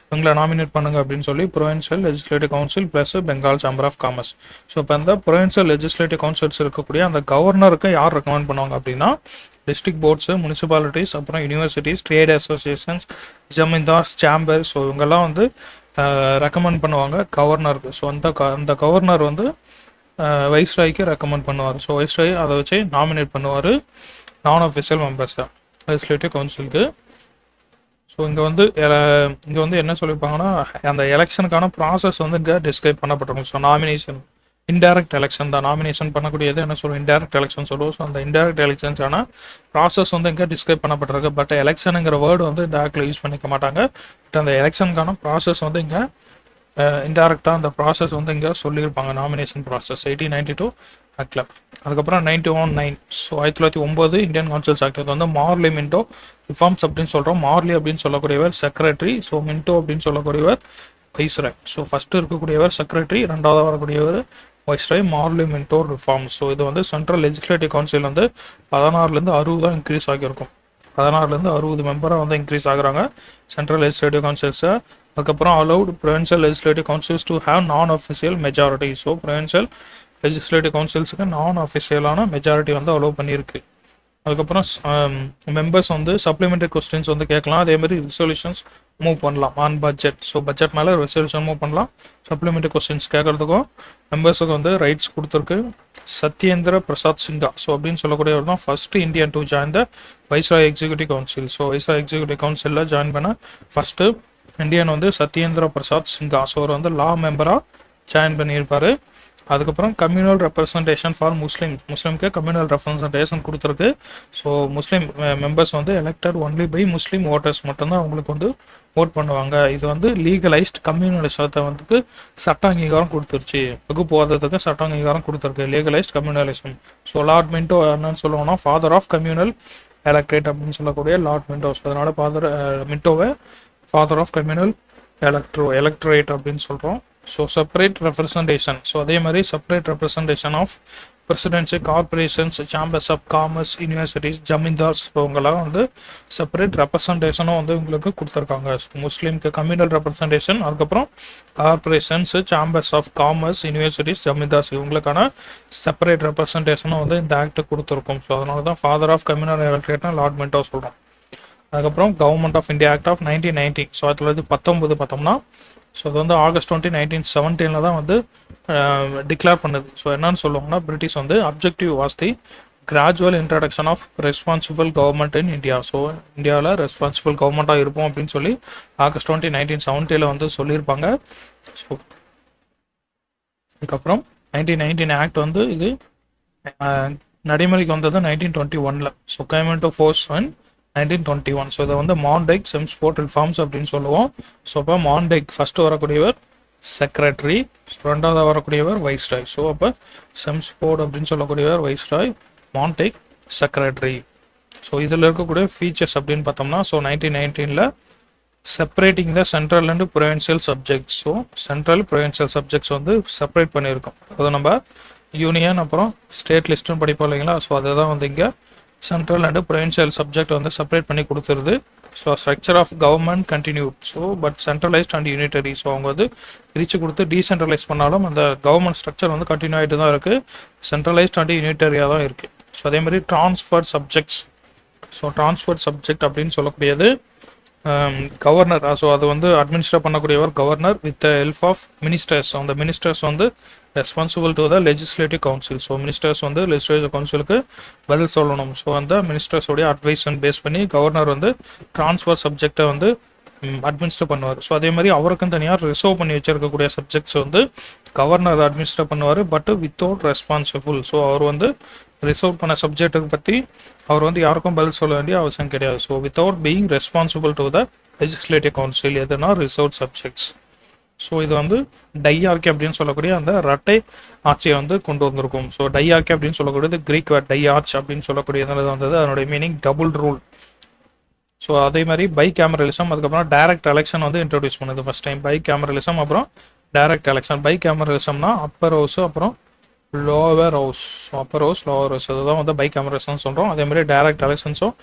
இவங்களை நாமினேட் பண்ணுங்க அப்படின்னு சொல்லி. Provincial legislative council plus Bengal chamber of commerce. So இப்போ இந்த ப்ரொவின்சியல் லெஜிஸ்லேட்டிவ் கவுன்சில்ஸ் இருக்கக்கூடிய அந்த கவர்னருக்கு யார் ரெக்கமெண்ட் பண்ணுவாங்க அப்படின்னா டிஸ்ட்ரிக்ட் போர்ட்ஸு, முனிசிபாலிட்டிஸ், அப்புறம் universities, trade associations, zamindars, chamber. So இவங்கெல்லாம் வந்து ரெக்கமெண்ட் பண்ணுவாங்க கவர்னருக்கு. ஸோ அந்த கவர்னர் வந்து வைஸ்ராய்க்கு ரெக்கமெண்ட் பண்ணுவார். ஸோ வைஸ்ராய் அதை வச்சு நாமினேட் பண்ணுவார் நான் அஃபிஷியல் மெம்பர்ஸை லெஜிஸ்லேட்டிவ் கவுன்சிலுக்கு. ஸோ இங்கே வந்து என்ன சொல்லியிருப்பாங்கன்னா அந்த எலெக்ஷனுக்கான ப்ராசஸ் வந்து இங்கே டிஸ்கிரைப் பண்ணப்பட்டிருக்கும். ஸோ நாமினேஷன் இன்டைரக்ட் எலெக்ஷன் தான் நாமினேஷன் பண்ணக்கூடியது என்ன சொல்லுவோம் இன்டைரக்ட் எலெக்ஷன் சொல்லுவோம். ஸோ அந்த இன்டைரக்ட் எலெக்ஷன்ஸான ப்ராசஸ் வந்து இங்கே டிஸ்கிரைப் பண்ணப்பட்டிருக்கு. பட் எலெக்ஷனுங்கிற வேர்டு வந்து இந்த ஆக்டில் யூஸ் பண்ணிக்க மாட்டாங்க. பட் அந்த எலெக்ஷனுக்கான ப்ராசஸ் வந்து இங்கே இன்டைரக்டாக அந்த ப்ராசஸ் வந்து இங்கே சொல்லியிருப்பாங்க நாமினேஷன் ப்ராசஸ் 1892 ஆக்டில். அதுக்கப்புறம் 91(9). So 1909 Indian councils act. இது வந்து மார்லி மின்டோ ரிஃபார்ம்ஸ் அப்படின்னு சொல்கிறோம். மார்லி அப்படின்னு சொல்லக்கூடியவர் செக்ரட்டரி. ஸோ மின்டோ அப்படின்னு சொல்லக்கூடியவர் வைஸ்ராய். ஸோ ஃபஸ்ட்டு இருக்கக்கூடியவர் செக்ரட்டரி, ரெண்டாவது வரக்கூடியவர் viceroy. Morley Minto reform. So இது வந்து சென்ட்ரல் லெஜிஸ்லேட்டிவ் கவுன்சில் வந்து 16லேருந்து 60 தான் இன்க்ரீஸ் ஆகியிருக்கும். 16லேருந்து 60 மெம்பராக வந்து இன்க்ரீஸ் ஆகுறாங்க சென்ட்ரல் லெஜிஸ்லேட்டிவ் கவுன்சில்ஸை. அதுக்கப்புறம் allowed provincial legislative councils to have non official majority. So provincial legislative கவுன்சில்ஸுக்கு நான் அஃபிஷியலான மெஜாரிட்டி வந்து அலோவ் பண்ணியிருக்கு. அதுக்கப்புறம் மெம்பர்ஸ் வந்து சப்ளிமெண்ட்ரி கொஸ்டின்ஸ் வந்து கேட்கலாம். அதேமாதிரி ரிசல்யூஷன்ஸ் மூவ் பண்ணலாம் ஆன் பட்ஜெட். ஸோ பட்ஜெட் மேலே ரிசல்யூஷன் மூவ் பண்ணலாம். சப்ளிமெண்ட்ரி கொஸ்டின்ஸ் கேட்கறதுக்கும் மெம்பர்ஸுக்கு வந்து ரைட்ஸ் கொடுத்துருக்கு. சத்யேந்திர பிரசாத் சிங்கா ஸோ அப்படின்னு சொல்லக்கூடியவர் தான் first Indian to join the viceroy executive council. So viceroy executive கவுன்சிலில் ஜாயின் பண்ண ஃபஸ்ட்டு இந்தியன் வந்து சத்யேந்திர பிரசாத் சிங்கா. ஸோ அவர் வந்து லா மெம்பராக ஜாயின் பண்ணியிருப்பார். அதுக்கப்புறம் கம்யூனல் ரெப்ரசன்டேஷன் ஃபார் முஸ்லீம்க்கு கம்யூனல் ரெப்ரசன்டேஷன் கொடுத்துருக்கு. ஸோ முஸ்லீம் மெம்பர்ஸ் வந்து elected only by Muslim voters மட்டும்தான் அவங்களுக்கு வந்து ஓட் பண்ணுவாங்க. இது வந்து லீகலைஸ்ட் கம்யூனலிசத்தை வந்து சட்ட அங்கீகாரம் கொடுத்துருச்சு. வகுப்புவாதத்துக்கு சட்ட அங்கீகாரம் கொடுத்துருக்கு legalised communalism. So Lord Minto என்னன்னு சொல்லுவோம்னா ஃபாதர் ஆஃப் கம்யூனல் எலக்ட்ரேட் அப்படின்னு சொல்லக்கூடிய லார்ட் மின்டோ. ஸோ அதனால மின்டோவை ஃபாதர் ஆஃப் கம்யூனல் எலக்ட்ரேட் அப்படின்னு சொல்கிறோம். So separate representation. ஸோ அதே மாதிரி separate representation of presidency, corporations, chambers of commerce, universities, zamindars இவங்கெல்லாம் வந்து செப்பரேட் ரெப்ரசன்டேஷனும் வந்து உங்களுக்கு கொடுத்துருக்காங்க. ஸோ முஸ்லீம்க்கு கம்யூனல் ரெப்ரசன்டேஷன், அதுக்கப்புறம் corporations, chambers of commerce, universities, zamindars இவங்களுக்கான செப்பரேட் ரெப்ரசன்டேஷனும் வந்து இந்த ஆக்ட் கொடுத்துருக்கும். ஸோ அதனால தான் ஃபாதர் ஆஃப் கம்யூனல் எலக்ட்ரேட்னா லார்ட் மின்டோ சொல்கிறோம். அதுக்கப்புறம் government of India act of 1990. So 1919 பார்த்தோம்னா ஸோ அது வந்து ஆகஸ்ட் 20, 1917 தான் வந்து டிக்ளேர் பண்ணுது. ஸோ என்னன்னு சொல்லுவாங்கன்னா பிரிட்டிஷ் வந்து objective was the gradual introduction of responsible government in India. So இந்தியாவில் ரெஸ்பான்சிபிள் கவர்மெண்ட்டாக இருப்போம் அப்படின்னு சொல்லி ஆகஸ்ட் 20, 1917 வந்து சொல்லியிருப்பாங்க. ஸோ அதுக்கப்புறம் 1919 ஆக்ட் வந்து இது நடைமுறைக்கு வந்தது 1921. ஸோ கேம் இன்டு ஃபோர்ஸ் இன் 1921. ஸோ இதை வந்து மான்டெக் செம்ஸ்போர்ட் ரிஃபார்ம்ஸ் அப்படின்னு சொல்லுவோம். ஸோ அப்போ மான்டெக் ஃபர்ஸ்ட் வரக்கூடியவர் செக்ரட்டரி, ரெண்டாவது வரக்கூடியவர் வைஸ்ராய். ஸோ அப்போ செம்ஸ்போர்ட் அப்படின்னு சொல்லக்கூடியவர் வைஸ்ராய், மான்டெக் செக்ரட்டரி. ஸோ இதில் இருக்கக்கூடிய ஃபீச்சர்ஸ் அப்படின்னு பார்த்தோம்னா so 1919 separating the central and provincial subjects. So central provincial subjects வந்து செப்பரேட் பண்ணியிருக்கோம். அது நம்ம யூனியன் அப்புறம் ஸ்டேட் லிஸ்ட்டும் படிப்போம் இல்லைங்களா. ஸோ அதை தான் வந்து இங்கே சென்ட்ரல் அண்ட் ப்ரொவின்சியல் சப்ஜெக்ட் வந்து செப்பரேட் பண்ணி கொடுத்துருது. So structure of government continued. So but centralised and unitary. So அவங்க வந்து பிரித்து கொடுத்து டீசென்ட்ரலைஸ் பண்ணாலும் அந்த கவர்மெண்ட் ஸ்ட்ரக்சர் வந்து கண்டினியூ ஆகிட்டு தான் இருக்குது. சென்ட்ரலைஸ்ட் அண்ட் யூனிட்டரியாக தான் இருக்குது. ஸோ அதே மாதிரி transfer subjects. So transfer subject அப்படின்னு சொல்லக்கூடியது கவர்னர். ஸோ அது வந்து அட்மினிஸ்டர் பண்ணக்கூடியவர் governor with help of ministers. அந்த மினிஸ்டர்ஸ் வந்து responsible to the legislative council. So ministers வந்து லெஜிஸ்லேட்டிவ் கவுன்சிலுக்கு பதில் சொல்லணும். ஸோ அந்த மினிஸ்டர்ஸோடைய அட்வைஸ் பேஸ் பண்ணி கவர்னர் வந்து ட்ரான்ஸ்ஃபர் சப்ஜெக்டை வந்து அட்மினிஸ்டர் பண்ணுவார். ஸோ அதே மாதிரி அவருக்கும் தனியாக ரிசர்வ் பண்ணி வச்சிருக்கக்கூடிய சப்ஜெக்ட்ஸ் வந்து கவர்னர் அட்மினிஸ்டர் பண்ணுவார், பட் வித்தவுட் ரெஸ்பான்சிபிள். ஸோ அவர் வந்து ரிசர்வ் பண்ண சப்ஜெக்ட்டுக்கு பற்றி அவர் வந்து யாருக்கும் பதில் சொல்ல வேண்டிய அவசியம் கிடையாது. So without being responsible to the legislative council எதுனா ரிசர்வ் சப்ஜெக்ட்ஸ். ஸோ இது வந்து டையார்கி அப்படின்னு சொல்லக்கூடிய அந்த இரட்டை ஆட்சியை வந்து கொண்டு வந்திருக்கும். ஸோ டையார்கி அப்படின்னு சொல்லக்கூடியது கிரீக் வேர்ட் டையார்ச் அப்படின்னு சொல்லக்கூடியது வந்தது. அதனுடைய மீனிங் டபுள் ரூல். ஸோ அதே மாதிரி பை கேமரலிசம், அதுக்கப்புறம் டைரக்ட் எலெக்ஷன் வந்து இன்ட்ரடியூஸ் பண்ணுது ஃபர்ஸ்ட் டைம். பை கேமரலிசம் அப்புறம் டைரக்ட் எலெக்ஷன். பை கேமரலிசம்னா அப்பர் ஹவுஸ் அப்புறம் lower house. So upper house lower house அதுதான் வந்து பை கேமரலிசம் சொல்கிறோம். அதே மாதிரி டைரக்ட் எலெக்ஷன்ஸும்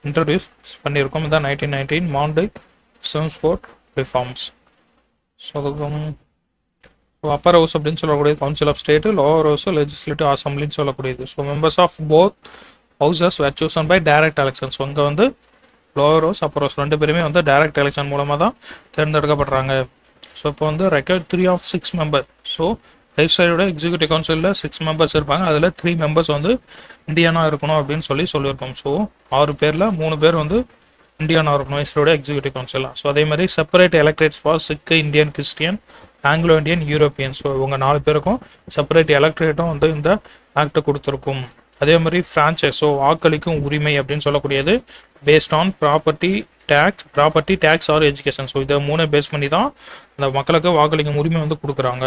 இன்ட்ரடியூஸ் பண்ணியிருக்கோம். இதுதான் 1919 மான்டெக் செம்ஸ்போர்ட் ரிஃபார்ம்ஸ். ஸோ அதுக்கும் அப்பர் ஹவுஸ் அப்படின்னு சொல்லக்கூடியது council of state, lower house legislative அசம்பிளின்னு சொல்லக்கூடியது. So members of both houses were chosen by direct election. So இங்கே வந்து லோவர் ஹவுஸ் அப்பர் ஹவுஸ் ரெண்டு பேருமே வந்து டைரக்ட் எலெக்ஷன் மூலமாக தான் தேர்ந்தெடுக்கப்படுறாங்க. ஸோ இப்போ வந்து ரெக்கார்ட் 3 of 6 மெம்பர். ஸோ வைஸ்ராயோட எக்ஸிக்யூட்டிவ் கவுன்சிலில் 6 மெம்பர்ஸ் இருப்பாங்க. அதில் 3 மெம்பர்ஸ் வந்து இந்தியனாக இருக்கணும் அப்படின்னு சொல்லியிருக்கோம். ஸோ 6 பேரில் 3 பேர் வந்து இந்தியன் ஆர்கனைஸ்டோட எக்ஸிக்யூட்டிவ் கவுன்சில். ஸோ அதே மாதிரி separate electorates for Sikh, Indian, Christian, Anglo Indian, European. So இவங்க 4 பேருக்கும் செப்பரேட் எலக்ட்ரேட்டும் வந்து இந்த ஆக்டை கொடுத்துருக்கும். அதே மாதிரி ஃப்ரான்ச்சைஸ், ஸோ வாக்களிக்கும் உரிமை அப்படின்னு சொல்லக்கூடியது based on property tax or education. So இதை 3 பேஸ் பண்ணி தான் அந்த மக்களுக்கு வாக்களிக்கும் உரிமை வந்து கொடுக்குறாங்க.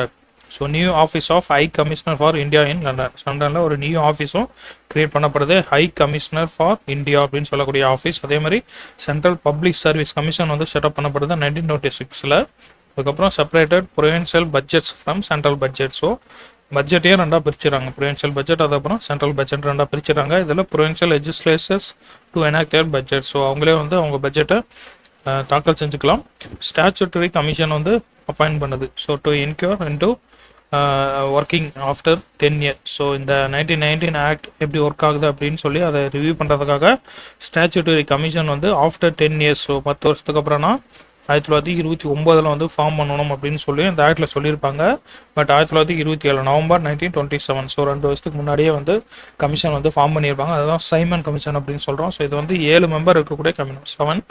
So new office of high commissioner for India in London. லண்டனில் ஒரு நியூ ஆஃபீஸும் கிரியேட் பண்ணப்படுது, ஹை கமிஷனர் ஃபார் இந்தியா அப்படின்னு சொல்லக்கூடிய ஆஃபீஸ். அதே மாதிரி சென்ட்ரல் பப்ளிக் சர்வீஸ் கமிஷன் வந்து செட்டப் பண்ணப்படுது 1926. அதுக்கப்புறம் separated provincial budgets from central budget. So பட்ஜெட்டையே 2 பிரிச்சுறாங்க, ப்ரொவின்சியல் பட்ஜெட் அதுக்கப்புறம் சென்ட்ரல் பட்ஜெட் 2 பிரிச்சுறாங்க. இதில் provincial legislatures to enact their budget. So அவங்களே வந்து அவங்க பட்ஜெட்டை தாக்கல் செஞ்சுக்கலாம். ஸ்டாச்சுட்டரி கமிஷன் வந்து அப்பாயின்ட் பண்ணுது. So to enquire into working after 10 years. So இந்த 1919 ஆக்ட் எப்படி ஒர்க் ஆகுது அப்படின்னு சொல்லி அதை ரிவ்யூ பண்ணுறதுக்காக ஸ்டாச்சுட்டரி கமிஷன் வந்து ஆஃப்டர் 10 years, ஸோ 10 வருஷத்துக்கு அப்புறம்னா 1929 வந்து ஃபார்ம் பண்ணணும் அப்படின்னு சொல்லி இந்த ஆக்டில் சொல்லியிருப்பாங்க. பட் 1927 நவம்பர் 1927, ஸோ 2 வருஷத்துக்கு முன்னாடியே வந்து கமிஷன் வந்து ஃபார்ம் பண்ணியிருப்பாங்க. அதுதான் சைமன் கமிஷன் அப்படின்னு சொல்கிறோம். ஸோ இது வந்து 7 மெம்பர் இருக்கக்கூடிய கமிஷன், 7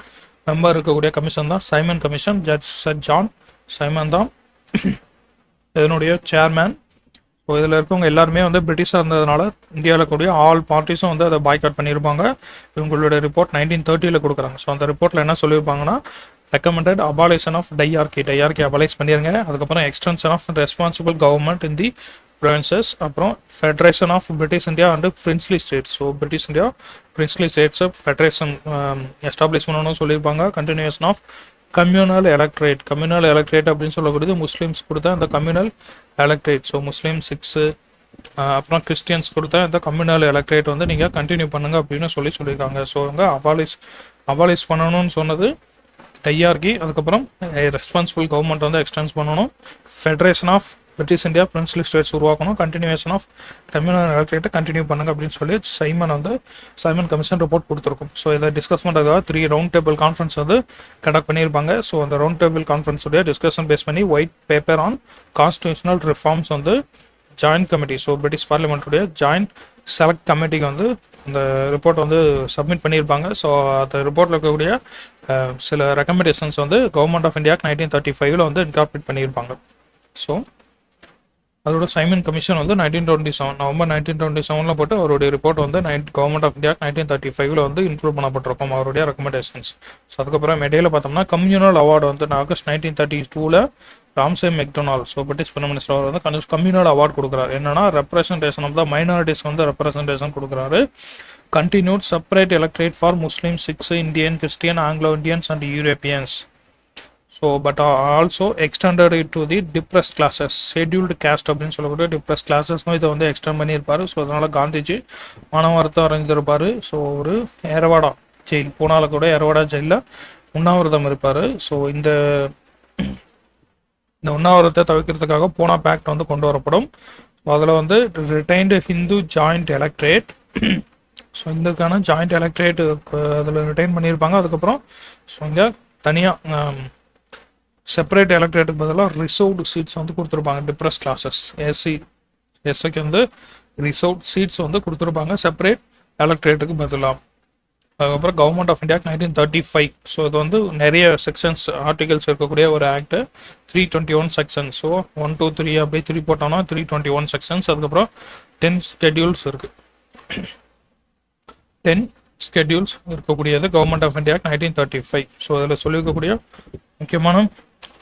மெம்பர் இருக்கக்கூடிய கமிஷன் தான் Simon commission. Judge sir John Simon தான் இதனுடைய சேர்மேன். ஸோ இதில் இருக்கவங்க எல்லாருமே வந்து பிரிட்டிஷாக இருந்ததுனால இந்தியாவில் கூடிய ஆல் பார்ட்டிஸும் வந்து அதை பாய்காட் பண்ணியிருப்பாங்க. இவங்களுடைய ரிப்போர்ட் 1930 கொடுக்குறாங்க. ஸோ அந்த ரிப்போர்ட்டில் என்ன சொல்லியிருப்பாங்கன்னா, recommended abolition of dyarchy abolish பண்ணிடுங்க. அதுக்கப்புறம் extension of responsible government in the provinces, அப்புறம் federation of British India and princely states. So British India princely ஸ்டேட்ஸை ஃபெடரேஷன் எஸ்டாப்ளிஷ் பண்ணணும்னு சொல்லியிருப்பாங்க. கண்டினியூஷன் ஆஃப் கம்யூனல் எலக்ட்ரேட் அப்படின்னு சொல்லக்கூடியது முஸ்லீம்ஸ் கொடுத்த அந்த கம்யூனல் எலக்ட்ரேட். ஸோ முஸ்லீம் 6 அப்புறம் கிறிஸ்டியன்ஸ் கொடுத்த இந்த கம்யூனல் எலக்ட்ரேட் வந்து நீங்கள் கண்டினியூ பண்ணுங்க அப்படின்னு சொல்லியிருக்காங்க. ஸோ அவங்க அபாலிஷ் பண்ணணும்னு சொன்னது டையார்கி. அதுக்கப்புறம் ரெஸ்பான்சிபிள் கவர்மெண்ட் வந்து எக்ஸ்டென்ஸ் பண்ணணும். Federation of British India princely states உருவாக்கணும். கண்டினியூஷன் ஆஃப் கம்யூனல் எலக்ட்ரேட்டை கண்டினியூ பண்ணுங்க அப்படின்னு சொல்லி சைமன் கமிஷன் ரிப்போர்ட் கொடுத்துருக்கும். ஸோ இதை டிஸ்கஸ் பண்ணுறதுக்காக 3 ரவுண்ட் டேபிள் கான்ஃபரன்ஸ் வந்து கண்டக்ட் பண்ணியிருப்பாங்க. ஸோ அந்த ரவுண்ட் டேபிள் கான்ஃபரன்ஸுடைய டிஸ்கஷன் பேஸ் பண்ணி white paper on constitutional reforms வந்து ஜாயின்ட் கமிட்டி, ஸோ பிரிட்டிஷ் பார்லிமெண்ட்டுடைய ஜாயின்ட் செலக்ட் கமிட்டிக்கு வந்து அந்த ரிப்போர்ட் வந்து சப்மிட் பண்ணியிருப்பாங்க. ஸோ அந்த ரிப்போர்ட்டில் இருக்கக்கூடிய சில ரெக்கமெண்டேஷன்ஸ் வந்து கவர்மெண்ட் ஆஃப் இந்தியாவுக்கு 1935 வந்து இன்கார்பரேட் பண்ணியிருப்பாங்க. ஸோ அதோட சைமன் கமிஷன் வந்து 1927 நவம்பர் 1927 போட்டு அவருடைய ரிப்போர்ட் வந்து கவர்மெண்ட் ஆஃப் இந்தியா 1935 வந்து இன்க்ளூட் பண்ணப்பட்டிருக்கும் அவருடைய ரெக்கமெண்டேஷன்ஸ். ஸோ அதுக்கப்புறம் இடையில பார்த்தோம்னா கம்யூனல் அவார்டு வந்து August 1932 Ramsay MacDonald, so British prime minister அவர் வந்து கம்யூனல் அவார்டு கொடுக்குறாரு. என்னன்னா ரெப்ரசன்டேஷன் ஆஃப் த மைனாரிட்டிஸ் வந்து ரெப்ரசன்டேஷன் கொடுக்குறாரு. Continued separate electorate for Muslim, Sikhs, Indian, Christian, Anglo Indians and Europeans. So but also extended it to the depressed classes, scheduled caste அப்படின்னு சொல்லக்கூடிய டிப்ரெஸ்ட் கிளாஸஸ்க்கும் இதை வந்து எக்ஸ்டெண்ட் பண்ணியிருப்பார். ஸோ அதனால் காந்திஜி மனவரத்தம் அடைஞ்சிருப்பார். ஸோ ஒரு எரவாடா ஜெயில், பூனாவில் கூட எரவாடா ஜெயிலில் உண்ணாவிரதம் இருப்பார். ஸோ இந்த உண்ணாவிரதத்தை தவிர்க்கிறதுக்காக பூனா பேக்ட் வந்து கொண்டு வரப்படும். ஸோ அதில் வந்து retained Hindu joint electorate, so இதுக்கான ஜாயிண்ட் எலக்ட்ரேட் அதில் ரிட்டைன் பண்ணியிருப்பாங்க. அதுக்கப்புறம் ஸோ இங்கே தனியாக செப்பரேட் எலக்ட்ரேட்டுக்கு பதிலாக ரிசர்வ்டு சீட்ஸ் வந்து கொடுத்துருப்பாங்க. டிப்ரெஸ் கிளாஸஸ் எஸ்சிக்கு வந்து ரிசர்வ்ட் சீட்ஸ் வந்து கொடுத்துருப்பாங்க செப்பரேட் எலக்ட்ரேட்டுக்கு பதிலாக. அதுக்கப்புறம் கவர்மெண்ட் ஆஃப் இந்தியா 1935, ஸோ இது வந்து நிறைய செக்ஷன்ஸ் ஆர்டிகல்ஸ் இருக்கக்கூடிய ஒரு ஆக்ட், 321 செக்ஷன்ஸ். ஸோ 1, 2, 3 அப்படி 3 போட்டோம்னா 321 செக்ஷன்ஸ். அதுக்கப்புறம் 10 ஸ்கெடியூல்ஸ் இருக்குது. 10 ஸ்கெடியூல்ஸ் இருக்கக்கூடியது கவர்மெண்ட் ஆஃப் இந்தியா 1935. ஸோ அதில் சொல்லியிருக்கக்கூடிய முக்கியமான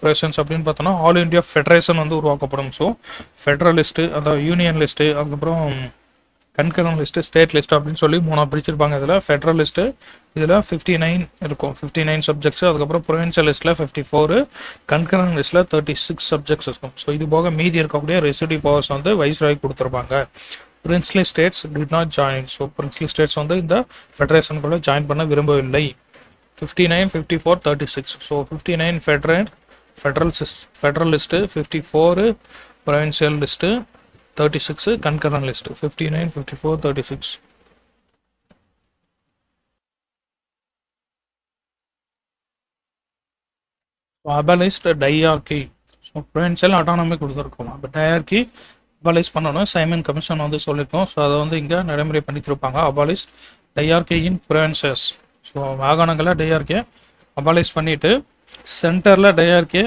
ப்ரெசன்ஸ் அப்படின்னு பார்த்தோன்னா ஆல் இண்டியா ஃபெடரேஷன் வந்து உருவாக்கப்படும். ஸோ ஃபெடரல் லிஸ்ட்டு, அதாவது யூனியன் லிஸ்ட்டு, அதுக்கப்புறம் கன்கரன் லிஸ்ட்டு, ஸ்டேட் லிஸ்ட் அப்படின்னு சொல்லி 3 பிரிச்சிருப்பாங்க. இதில் ஃபெடரல் லிஸ்ட்டு இதில் 59 இருக்கும், 59 சப்ஜெக்ட்ஸ். அதுக்கப்புறம் ப்ரொவின்சியல் லிஸ்ட்டில் 54, கன்கரன் லிஸ்ட்டில் 36 சப்ஜெக்ட்ஸ் இருக்கும். ஸோ இது போக மீதி இருக்கக்கூடிய ரெசிடிவ் பவர்ஸ் வந்து வைஸ்ராய் கொடுத்துருப்பாங்க. Princely states did not join. So princely states வந்து இந்த ஃபெடரேஷனுக்குள்ள ஜாயின் பண்ண விரும்பவில்லை. 59, 54, 36. So 59 federal list, 54 provincial list, 36 concurrent list. 59, 54, 36. Abolished dyarchy. So provincial autonomy கொடுத்துருக்கோம். அப்போ டையார்கி அபாலிஷ் பண்ணணும் சைமன் கமிஷன் வந்து சொல்லியிருக்கோம். ஸோ அதை வந்து இங்கே நடைமுறை பண்ணித்திருப்பாங்க. Abolish dyarchy in provinces. So மாகாணங்களில் டிஆர்கே அபாலிஷ் பண்ணிவிட்டு சென்டரில் டிஆர்கே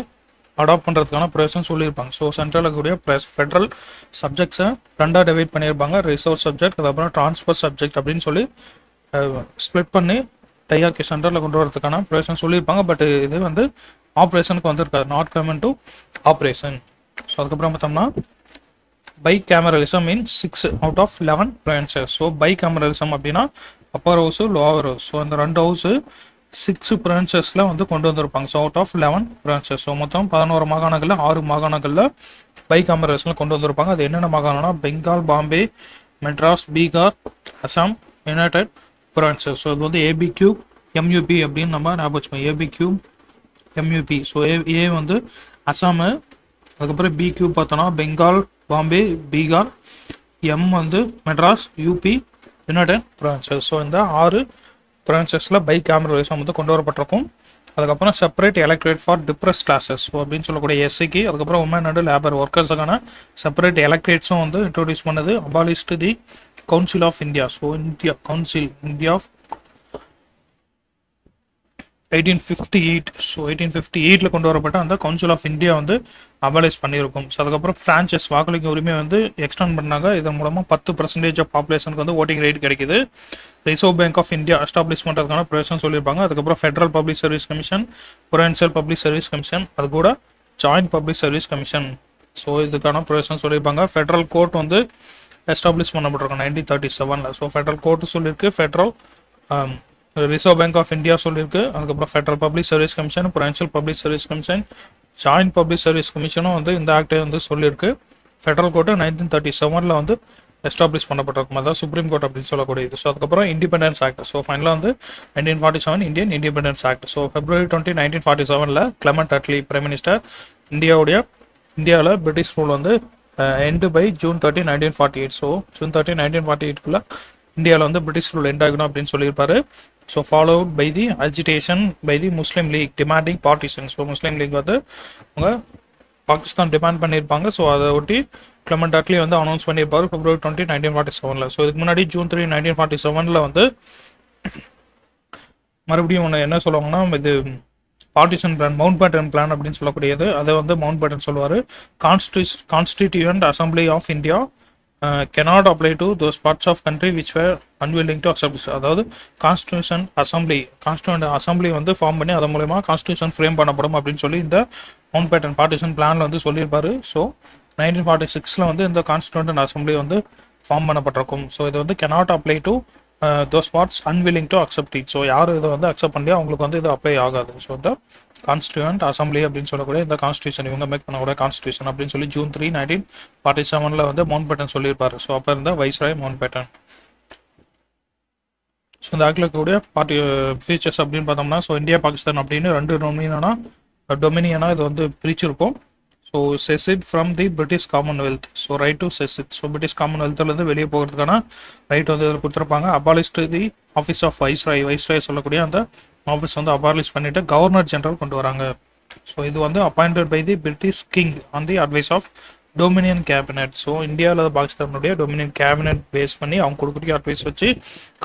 அடாப்ட் பண்ணுறதுக்கான ப்ரொவிஷன் சொல்லியிருப்பாங்க. ஸோ சென்ட்ரலில் இருக்கக்கூடிய ஃபெட்ரல் சப்ஜெக்ட்ஸை ரெண்டாக டிவைட் பண்ணியிருப்பாங்க. ரிசோர்ஸ் சப்ஜெக்ட், அதுக்கப்புறம் ட்ரான்ஸ்ஃபர் சப்ஜெக்ட் அப்படின்னு சொல்லி ஸ்ப்ளிட் பண்ணி டிஆர்கே சென்டரில் கொண்டு வரதுக்கான ப்ரொவிஷன் சொல்லியிருப்பாங்க. பட் இது வந்து ஆப்ரேஷனுக்கு வந்திருக்காது, not comment to operation. So அதுக்கப்புறம் பார்த்தோம்னா bicameralism mean 6 out of 11 provinces. So bicameralism அப்படின்னா upper house lower house. So அந்த 2 ஹவுஸு 6 ப்ரொவின்சஸில் வந்து கொண்டு வந்திருப்பாங்க. So out of 11 provinces. So மொத்தம் 11 மாகாணங்களில் 6 மாகாணங்களில் பை கேமரலிசம் கொண்டு வந்திருப்பாங்க. அது என்னென்ன மாகாணம்னா Bengal, Bombay, Madras, Bihar, Assam, United Provinces. So இது வந்து ஏபி கியூப் எம்யூபி அப்படின்னு நம்ம ஞாபகம் வச்சுக்கோம். A B cube M U P. So A வந்து அசாமு, அதுக்கப்புறம் பி கியூப் பார்த்தோன்னா பெங்கால், பாம்பே, பீகார், எம் வந்து Madras, UP, United Provinces. So இந்த 6 ப்ரொவின்சஸில் பை கேமரலிசம் வந்து கொண்டு வரப்பட்டிருக்கும். அதுக்கப்புறம் separate electorate for depressed classes so அப்படின்னு சொல்லக்கூடிய எஸ்சிக்கு, அதுக்கப்புறம் உமன் அண்ட் லேபர் ஒர்க்கர்ஸுக்கான செப்பரேட் எலக்ட்ரேட்ஸும் வந்து இன்ட்ரோடியூஸ் பண்ணது. Abolished the council of India. So India council India of 1858. So 1858 கொண்டு வரப்பட்ட அந்த கவுன்சில் ஆஃப் இந்தியா வந்து அபாலிஷ் பண்ணியிருக்கும். ஸோ அதுக்கப்புறம் பிரான்சஸ் வாக்களிக்கும் உரிமை வந்து எக்ஸ்டெண்ட் பண்ணாங்க. இதன் மூலமாக 10% ஆஃப் பாப்புலேஷனுக்கு வந்து ஓட்டிங் ரைட் கிடைக்குது. Reserve bank of India establish பண்ணுறதுக்கான ப்ரொவிஷன் சொல்லியிருப்பாங்க. அதுக்கப்புறம் federal public service commission, provincial public service commission, அது கூட joint public service commission. So இதுக்கான ப்ரொவிஷன் சொல்லியிருப்பாங்க. ஃபெட்ரல் கோர்ட் வந்து எஸ்டாப்ளிஷ் பண்ணப்பட்டிருக்கோம் 1937. ஸோ ஃபெட்ரல் கோர்ட்டு சொல்லியிருக்கு, federal reserve bank of India சொல்லியிருக்கு, அதுக்கப்புறம் federal public service commission, provincial public service commission, joint public service கமிஷனும் வந்து இந்த ஆக்டை வந்து சொல்லியிருக்கு. ஃபெட்ரல் கோர்ட்டு 1937 வந்து எஸ்டாப்ளிஷ் பண்ணப்பட்டிருக்கும். அதாவது சுப்ரீம் கோர்ட் அப்படின்னு சொல்லக்கூடியது. ஸோ அதுக்கப்புறம் இண்டிபெண்டன்ஸ் ஆக்ட். ஸோ ஃபைனலாக வந்து 1947 Indian independence act. So February 20, 1947 Clement Attlee prime minister இந்தியாவில் பிரிட்டிஷ் ரூல் வந்து end by June 30, 1948. So June 30, 1948 இந்தியாவில் வந்து பிரிட்டிஷ் ரூல் எண்ட் ஆகணும் அப்படின்னு சொல்லியிருப்பாரு. So followed by the agitation by the Muslim League demanding partition. So Muslim League வந்து அவங்க பாகிஸ்தான் டிமாண்ட் பண்ணியிருப்பாங்க. ஸோ அதை ஒட்டி கிளெமெண்ட் அட்லி வந்து அனௌன்ஸ் பண்ணியிருப்பாரு February 20, 1947. ஸோ இதுக்கு முன்னாடி June 3, 1947 வந்து மறுபடியும் ஒன்று என்ன சொல்லுவாங்கன்னா இது partition plan, Mountbatten plan அப்படின்னு சொல்லக்கூடியது. அதை வந்து மவுண்ட் பேட்டன் சொல்லுவார். Constituent assembly of India cannot apply to those parts of country which were unwilling to accept this. அதாவது கான்ஸ்டியூஷன் அசம்பிளி வந்து ஃபார்ம் பண்ணி அதன் மூலமா கான்ஸ்டியூஷன் ஃப்ரேம் பண்ணப்படும் அப்படின்னு சொல்லி இந்த மவுண்ட் பேட்டன் பார்ட்டிஷன் பிளான்ல வந்து சொல்லியிருப்பாரு. ஸோ 1946 வந்து இந்த கான்ஸ்டியூண்ட் அசம்பிளி வந்து ஃபார்ம் பண்ணப்பட்டிருக்கும். ஸோ இது வந்து cannot apply to those parts unwilling to accept it. So யார் இதை வந்து அக்செப்ட் பண்ணலையோ அவங்களுக்கு வந்து இது அப்ளை ஆகாது. ஸோ இந்த கான்ஸ்டியூண்ட் அசம்பிளி அப்படின்னு சொல்லக்கூடிய இந்த கான்ஸ்டியூஷன் இவங்க மேக் பண்ணக்கூடிய கான்ஸ்டியூஷன் அப்படின்னு சொல்லி June 3, 1947 வந்து மவுண்ட் பேட்டன் சொல்லியிருப்பாரு. ஸோ அப்போ இருந்த வைஸ்ராய் மவுண்ட் பேட்டன். ஸோ இந்த ஆக்டில் இருக்கக்கூடிய ஃபீச்சர்ஸ் அப்படின்னு பார்த்தோம்னா ஸோ இந்தியா பாகிஸ்தான் அப்படின்னு 2 டொமினியனாக இது வந்து பிரிச்சிருக்கும். So secede from the British Commonwealth. So right to secede. So British காமன்வெல்த்லேருந்து வெளியே போகிறதுக்கான ரைட் வந்து இதில் கொடுத்துருப்பாங்க. Abolished the office of viceroy சொல்லக்கூடிய அந்த ஆஃபீஸ் வந்து அபாலிஷ் பண்ணிட்டு கவர்னர் ஜெனரல் கொண்டு வராங்க. ஸோ இது வந்து appointed by the British king on the advice of dominion cabinet. So இந்தியாவில் பாகிஸ்தானுடைய டொமினியன் கேபினெட் பேஸ் பண்ணி அவங்க கொடுக்கக்கூடிய அட்வைஸ் வச்சு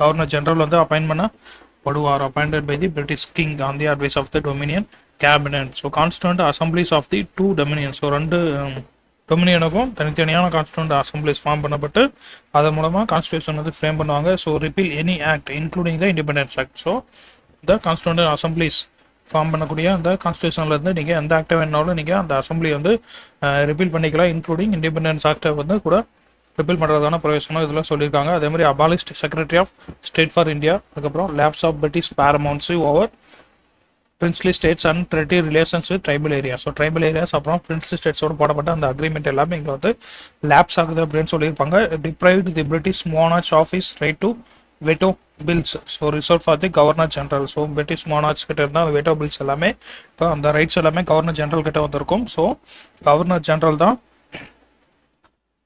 கவர்னர் ஜெனரல் வந்து அப்பாயின்ட் பண்ணப்படுவார். Appointed by the British king on the advice of the dominion cabinet. So constituent assemblies of the 2 dominion. So 2 டொமினியனுக்கும் தனித்தனியான கான்ஸ்டியூண்ட் அசம்பிளிஸ் ஃபார்ம் பண்ணப்பட்டு அதன் மூலமாக கான்ஸ்டியூஷன் வந்து ஃப்ரேம் பண்ணுவாங்க. So repeal any act including the independence act. So இந்த கான்ஸ்டியூண்ட் அசம்பிளிஸ் ஃபார்ம் பண்ணக்கூடிய அந்த கான்ஸ்டியூஷன்லேருந்து நீங்கள் எந்த ஆக்டை வேணாலும் நீங்கள் அந்த அசம்பிளி வந்து ரிப்பீல் பண்ணிக்கலாம். இன்க்ளூடிங் இண்டிபெண்டன்ஸ் ஆக்டை வந்து கூட ரிப்பீல் பண்ணுறதுக்கான ப்ரொவிஷனும் இதில் சொல்லியிருக்காங்க. அதே மாதிரி abolished secretary of state for India, அதுக்கப்புறம் lapse of British paramountcy over princely states and treaty relations with tribal area. So tribal areas அப்புறம் பிரின்ஸ்லி ஸ்டேட்ஸோடு போடப்பட்ட அந்த அக்ரிமெண்ட் எல்லாமே இங்கே வந்து லேப்ஸ் ஆகுது அப்படின்னு சொல்லியிருப்பாங்க. Deprived the British monarch office right to veto bills. So reserve for the governor general. So British monarch கிட்ட இருந்தால் வெட்டோ பில்ஸ் எல்லாமே இப்போ அந்த ரைட்ஸ் எல்லாமே கவர்னர் ஜெனரல் கிட்ட வந்திருக்கும். ஸோ கவர்னர் ஜெனரல் தான்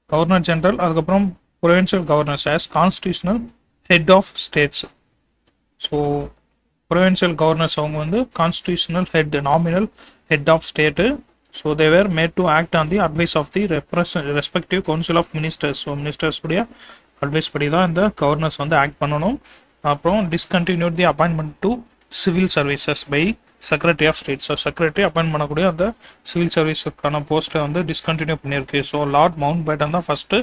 கவர்னர் ஜெனரல். அதுக்கப்புறம் provincial governors as constitutional head of states. So provincial governors அவங்க வந்து constitutional head, nominal head of state. So they were made to act on the advice of the respective council of ministers. So ministers உடைய அட்வைஸ் படி தான் இந்த கவர்னர்ஸ் வந்து ஆக்ட் பண்ணணும். அப்புறம் discontinued the appointment to civil services by secretary of state. So secretary appoint பண்ணக்கூடிய அந்த சிவில் சர்வீஸுக்கான போஸ்ட்டை வந்து டிஸ்கண்டினியூ பண்ணியிருக்கு. ஸோ லார்ட் மவுண்ட் பேட்டன் தான் first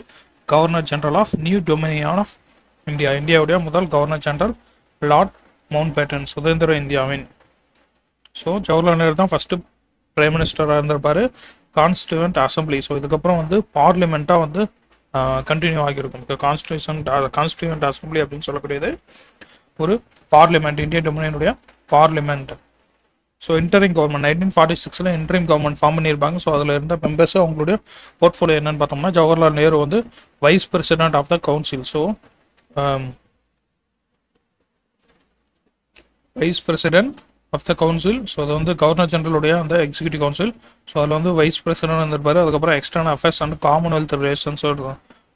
governor general of new dominion of India. இந்தியாவுடைய முதல் governor general Lord Mountbatten, சுதந்திர இந்தியாவின். ஸோ ஜவஹர்லால் நேரு தான் ஃபஸ்ட்டு பிரைம் மினிஸ்டராக இருந்திருப்பார். கான்ஸ்டியூவன்ட் அசம்பிளி, ஸோ இதுக்கப்புறம் வந்து பார்லிமெண்ட்டாக வந்து கண்டினியூ ஆகியிருக்கும். கான்ஸ்டியூவன்ட் அசம்பிளி அப்படின்னு சொல்லக்கூடியது ஒரு பார்லிமெண்ட், இந்தியன் டொமினியனுடைய parliament. So interim government 1946 interim government form பண்ணியிருப்பாங்க. ஸோ அதில் இருந்த மெம்பர்ஸ் அவங்களுடைய போர்ட்ஃபோலியோ என்னன்னு பார்த்தோம்னா, ஜவஹர்லால் நேரு வந்து vice president of the council. So vice president of the council. So அது வந்து கவர்னர் ஜெனரலுடைய அந்த எக்ஸிக்யூட்டிவ் கவுன்சில். ஸோ அதில் வந்து வைஸ் பிரசிடென்ட் இருந்திருப்பாரு. அதுக்கப்புறம் external affairs and commonwealth relations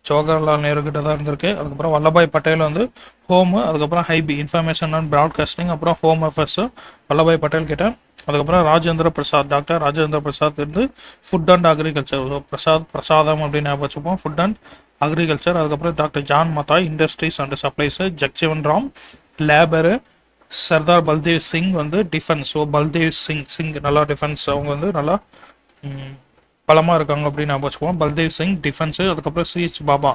Jawaharlal Nehru கிட்ட தான் இருந்திருக்கு. அதுக்கப்புறம் வல்லபாய் பட்டேல் வந்து ஹோமு, அதுக்கப்புறம் ஹைபி இன்ஃபர்மேஷன் அண்ட் ப்ராட்காஸ்டிங், அப்புறம் ஹோம் அஃபேர்ஸ் வல்லபாய் பட்டேல் கிட்ட. அதுக்கப்புறம் ராஜேந்திர பிரசாத், டாக்டர் ராஜேந்திர பிரசாத் இருந்து ஃபுட் அண்ட் அக்ரிகல்ச்சர். பிரசாதம் அப்படின்னு ஞாபகம் வச்சுப்போம், ஃபுட் அண்ட் அக்ரிகல்ச்சர். அதுக்கப்புறம் doctor John Mathai industries and supplies. Jagjivan Ram labour. Sardar Baldev Singh வந்து டிஃபென்ஸ். ஸோ பல்தேவ் சிங் நல்லா டிஃபென்ஸ், அவங்க வந்து நல்லா பலமாக இருக்காங்க அப்படின்னு ஞாபகம் வச்சுக்குவோம். பல்தேவ் சிங் டிஃபென்ஸு. அதுக்கப்புறம் C H Bhabha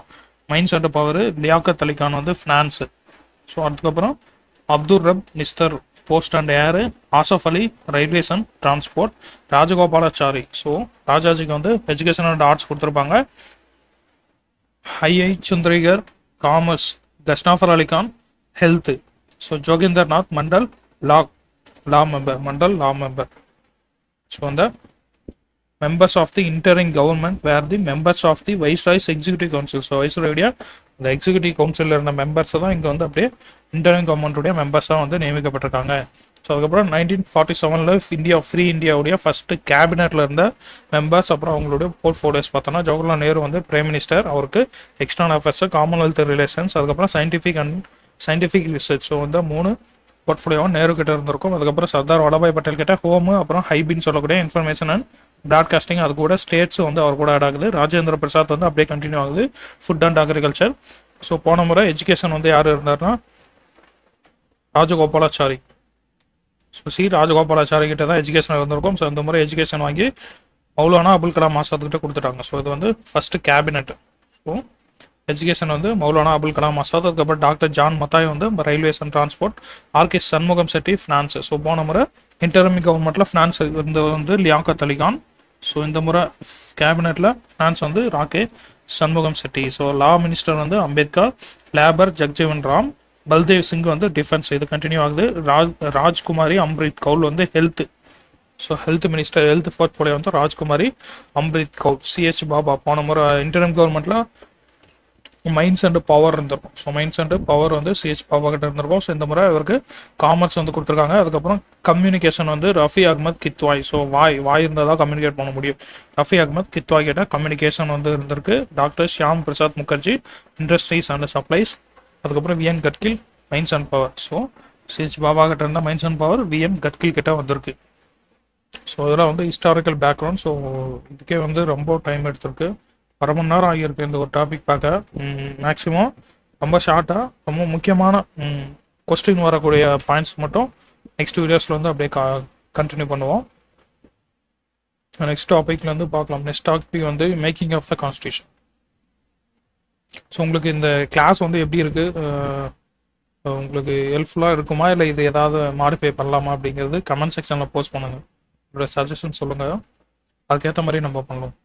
mines and power. Liaquat Ali Khan வந்து ஃபினான்ஸு. ஸோ அதுக்கப்புறம் Abdur Rab Nishtar post and air. Asaf Ali railways and transport. Rajagopalachari, so ராஜாஜிக்கு வந்து எஜுகேஷன் அண்ட் ஆர்ட்ஸ் கொடுத்துருப்பாங்க. I I Chundrigar commerce. Ghazanfar Ali Khan health. So Jogendra Nath Mandal law member. So அந்த members of the interim government were the members of the viceroy's executive council. So வைஸ்ராயுடைய இந்த எக்ஸிக்யூட்டிவ் கவுன்சிலில் இருந்த மெம்பர்ஸ் தான் இங்கே வந்து அப்படியே இன்டரிம் கவர்மெண்ட்டுடைய மெம்பர்ஸாக வந்து நியமிக்கப்பட்டிருக்காங்க. ஸோ அதுக்கப்புறம் 1947 ஃப்ரீ இந்தியாவுடைய ஃபஸ்ட்டு கேபினெட்டில் இருந்த மெம்பர்ஸ். அப்புறம் அவங்களுடைய போர்ட்ஃபோலியோஸ் பார்த்தோன்னா, ஜவஹர்லால் நேரு வந்து பிரைம் மினிஸ்டர், அவருக்கு எக்ஸ்டர்னல் அஃபேர்ஸ், காமன்வெல்த் ரிலேஷன்ஸ், அதுக்கப்புறம் சயின்டிஃபிக் ரிசர்ச். ஸோ வந்து 3 போர்ட்ஃபோலியோவும் நேரு கிட்ட இருந்திருக்கும். அதுக்கப்புறம் சர்தார் வல்லபாய் பட்டேல் கிட்ட ஹோமு, அப்புறம் ஹைபின்னு சொல்லக்கூடிய இன்ஃபர்மேஷன் அண்ட் ப்ராட்காஸ்டிங், அது கூட ஸ்டேட்ஸ் வந்து அவர் கூட ஆட் ஆகுது. ராஜேந்திர பிரசாத் வந்து அப்படியே கண்டினியூ ஆகுது, ஃபுட் அண்ட் அக்ரிகல்ச்சர். ஸோ போன முறை எஜுகேஷன் வந்து யார் இருந்தார்னா ராஜகோபாலாச்சாரி. ஸோ ராஜகோபாலாச்சாரி கிட்ட தான் எஜுகேஷன் இருந்திருக்கும். ஸோ இந்த முறை எஜுகேஷன் வாங்கி மௌலானா அபுல் கலாம் ஆசாத் கிட்ட கொடுத்துட்டாங்க. ஸோ இது வந்து ஃபர்ஸ்ட் கேபினெட். ஸோ எஜுகேஷன் வந்து மௌலானா அபுல் கலாம் ஆசாத். அதுக்கப்புறம் டாக்டர் ஜான் மத்தாய் வந்து railways and transport. R K Shanmukham Chetty finance. So போன முறை இன்டரிம் கவர்மெண்ட்டில் ஃபினான்ஸ் இருந்தது வந்து லியாக்கத் அலி கான். ஸோ இந்த முறை கேபினெட்டில் ஃபினான்ஸ் வந்து R K Shanmukham Chetty. So law minister வந்து அம்பேத்கர். லேபர் ஜக்ஜீவன் ராம். பல்தேவ் சிங் வந்து டிஃபென்ஸ், இது கண்டினியூ ஆகுது. ராஜ்குமாரி அம்ரித் கவுல் வந்து health. So health minister, health portfolio வந்து ராஜ்குமாரி அம்ரித் கவுல். சிஹெச் பாபா போன முறை இன்டரிம் கவர்மெண்ட்டில் மைன்ஸ் அண்ட் பவர் இருந்திருக்கும். ஸோ மைன்ஸ் அண்ட் பவர் வந்து சிஹெச் பாபா கிட்ட இருந்திருக்கும். ஸோ இந்த முறை இவருக்கு காமர்ஸ் வந்து கொடுத்துருக்காங்க. அதுக்கப்புறம் கம்யூனிகேஷன் வந்து ரஃபி அகமத் கித்வாய். ஸோ வாய் இருந்தால் தான் கம்யூனிகேட் பண்ண முடியும். ரஃபி அகமத் கித்வாய் கிட்ட கம்யூனிகேஷன் வந்து இருந்திருக்கு. Doctor Shyama Prasad Mukherjee industries and supplies. அதுக்கப்புறம் V N Gadgil mines and power. So C H Bhabha கிட்ட இருந்தால் mines and power V M Gadgil கிட்ட வந்திருக்கு. ஸோ இதெல்லாம் வந்து ஹிஸ்டாரிக்கல் பேக்ரவுண்ட். ஸோ இதுக்கே வந்து ரொம்ப டைம் எடுத்திருக்கு, 1/2 மணி நேரம் ஆகியிருக்கு இந்த ஒரு டாபிக் பார்க்க. மேக்ஸிமம் ரொம்ப ஷார்ட்டாக ரொம்ப முக்கியமான கொஸ்டின் வரக்கூடிய பாயிண்ட்ஸ் மட்டும் நெக்ஸ்ட் வீடியோஸில் வந்து அப்படியே கண்டினியூ பண்ணுவோம். நெக்ஸ்ட் டாபிக்ல வந்து பார்க்கலாம். நெக்ஸ்ட் டாபிக் வந்து making of the constitution. So உங்களுக்கு இந்த கிளாஸ் வந்து எப்படி இருக்குது, உங்களுக்கு ஹெல்ப்ஃபுல்லாக இருக்குமா, இல்லை இது ஏதாவது மாடிஃபை பண்ணலாமா அப்படிங்கிறது கமெண்ட் செக்ஷனில் போஸ்ட் பண்ணுங்கள். உங்களோட சஜஷன் சொல்லுங்கள், அதுக்கேற்ற மாதிரி நம்ம பண்ணலாம்.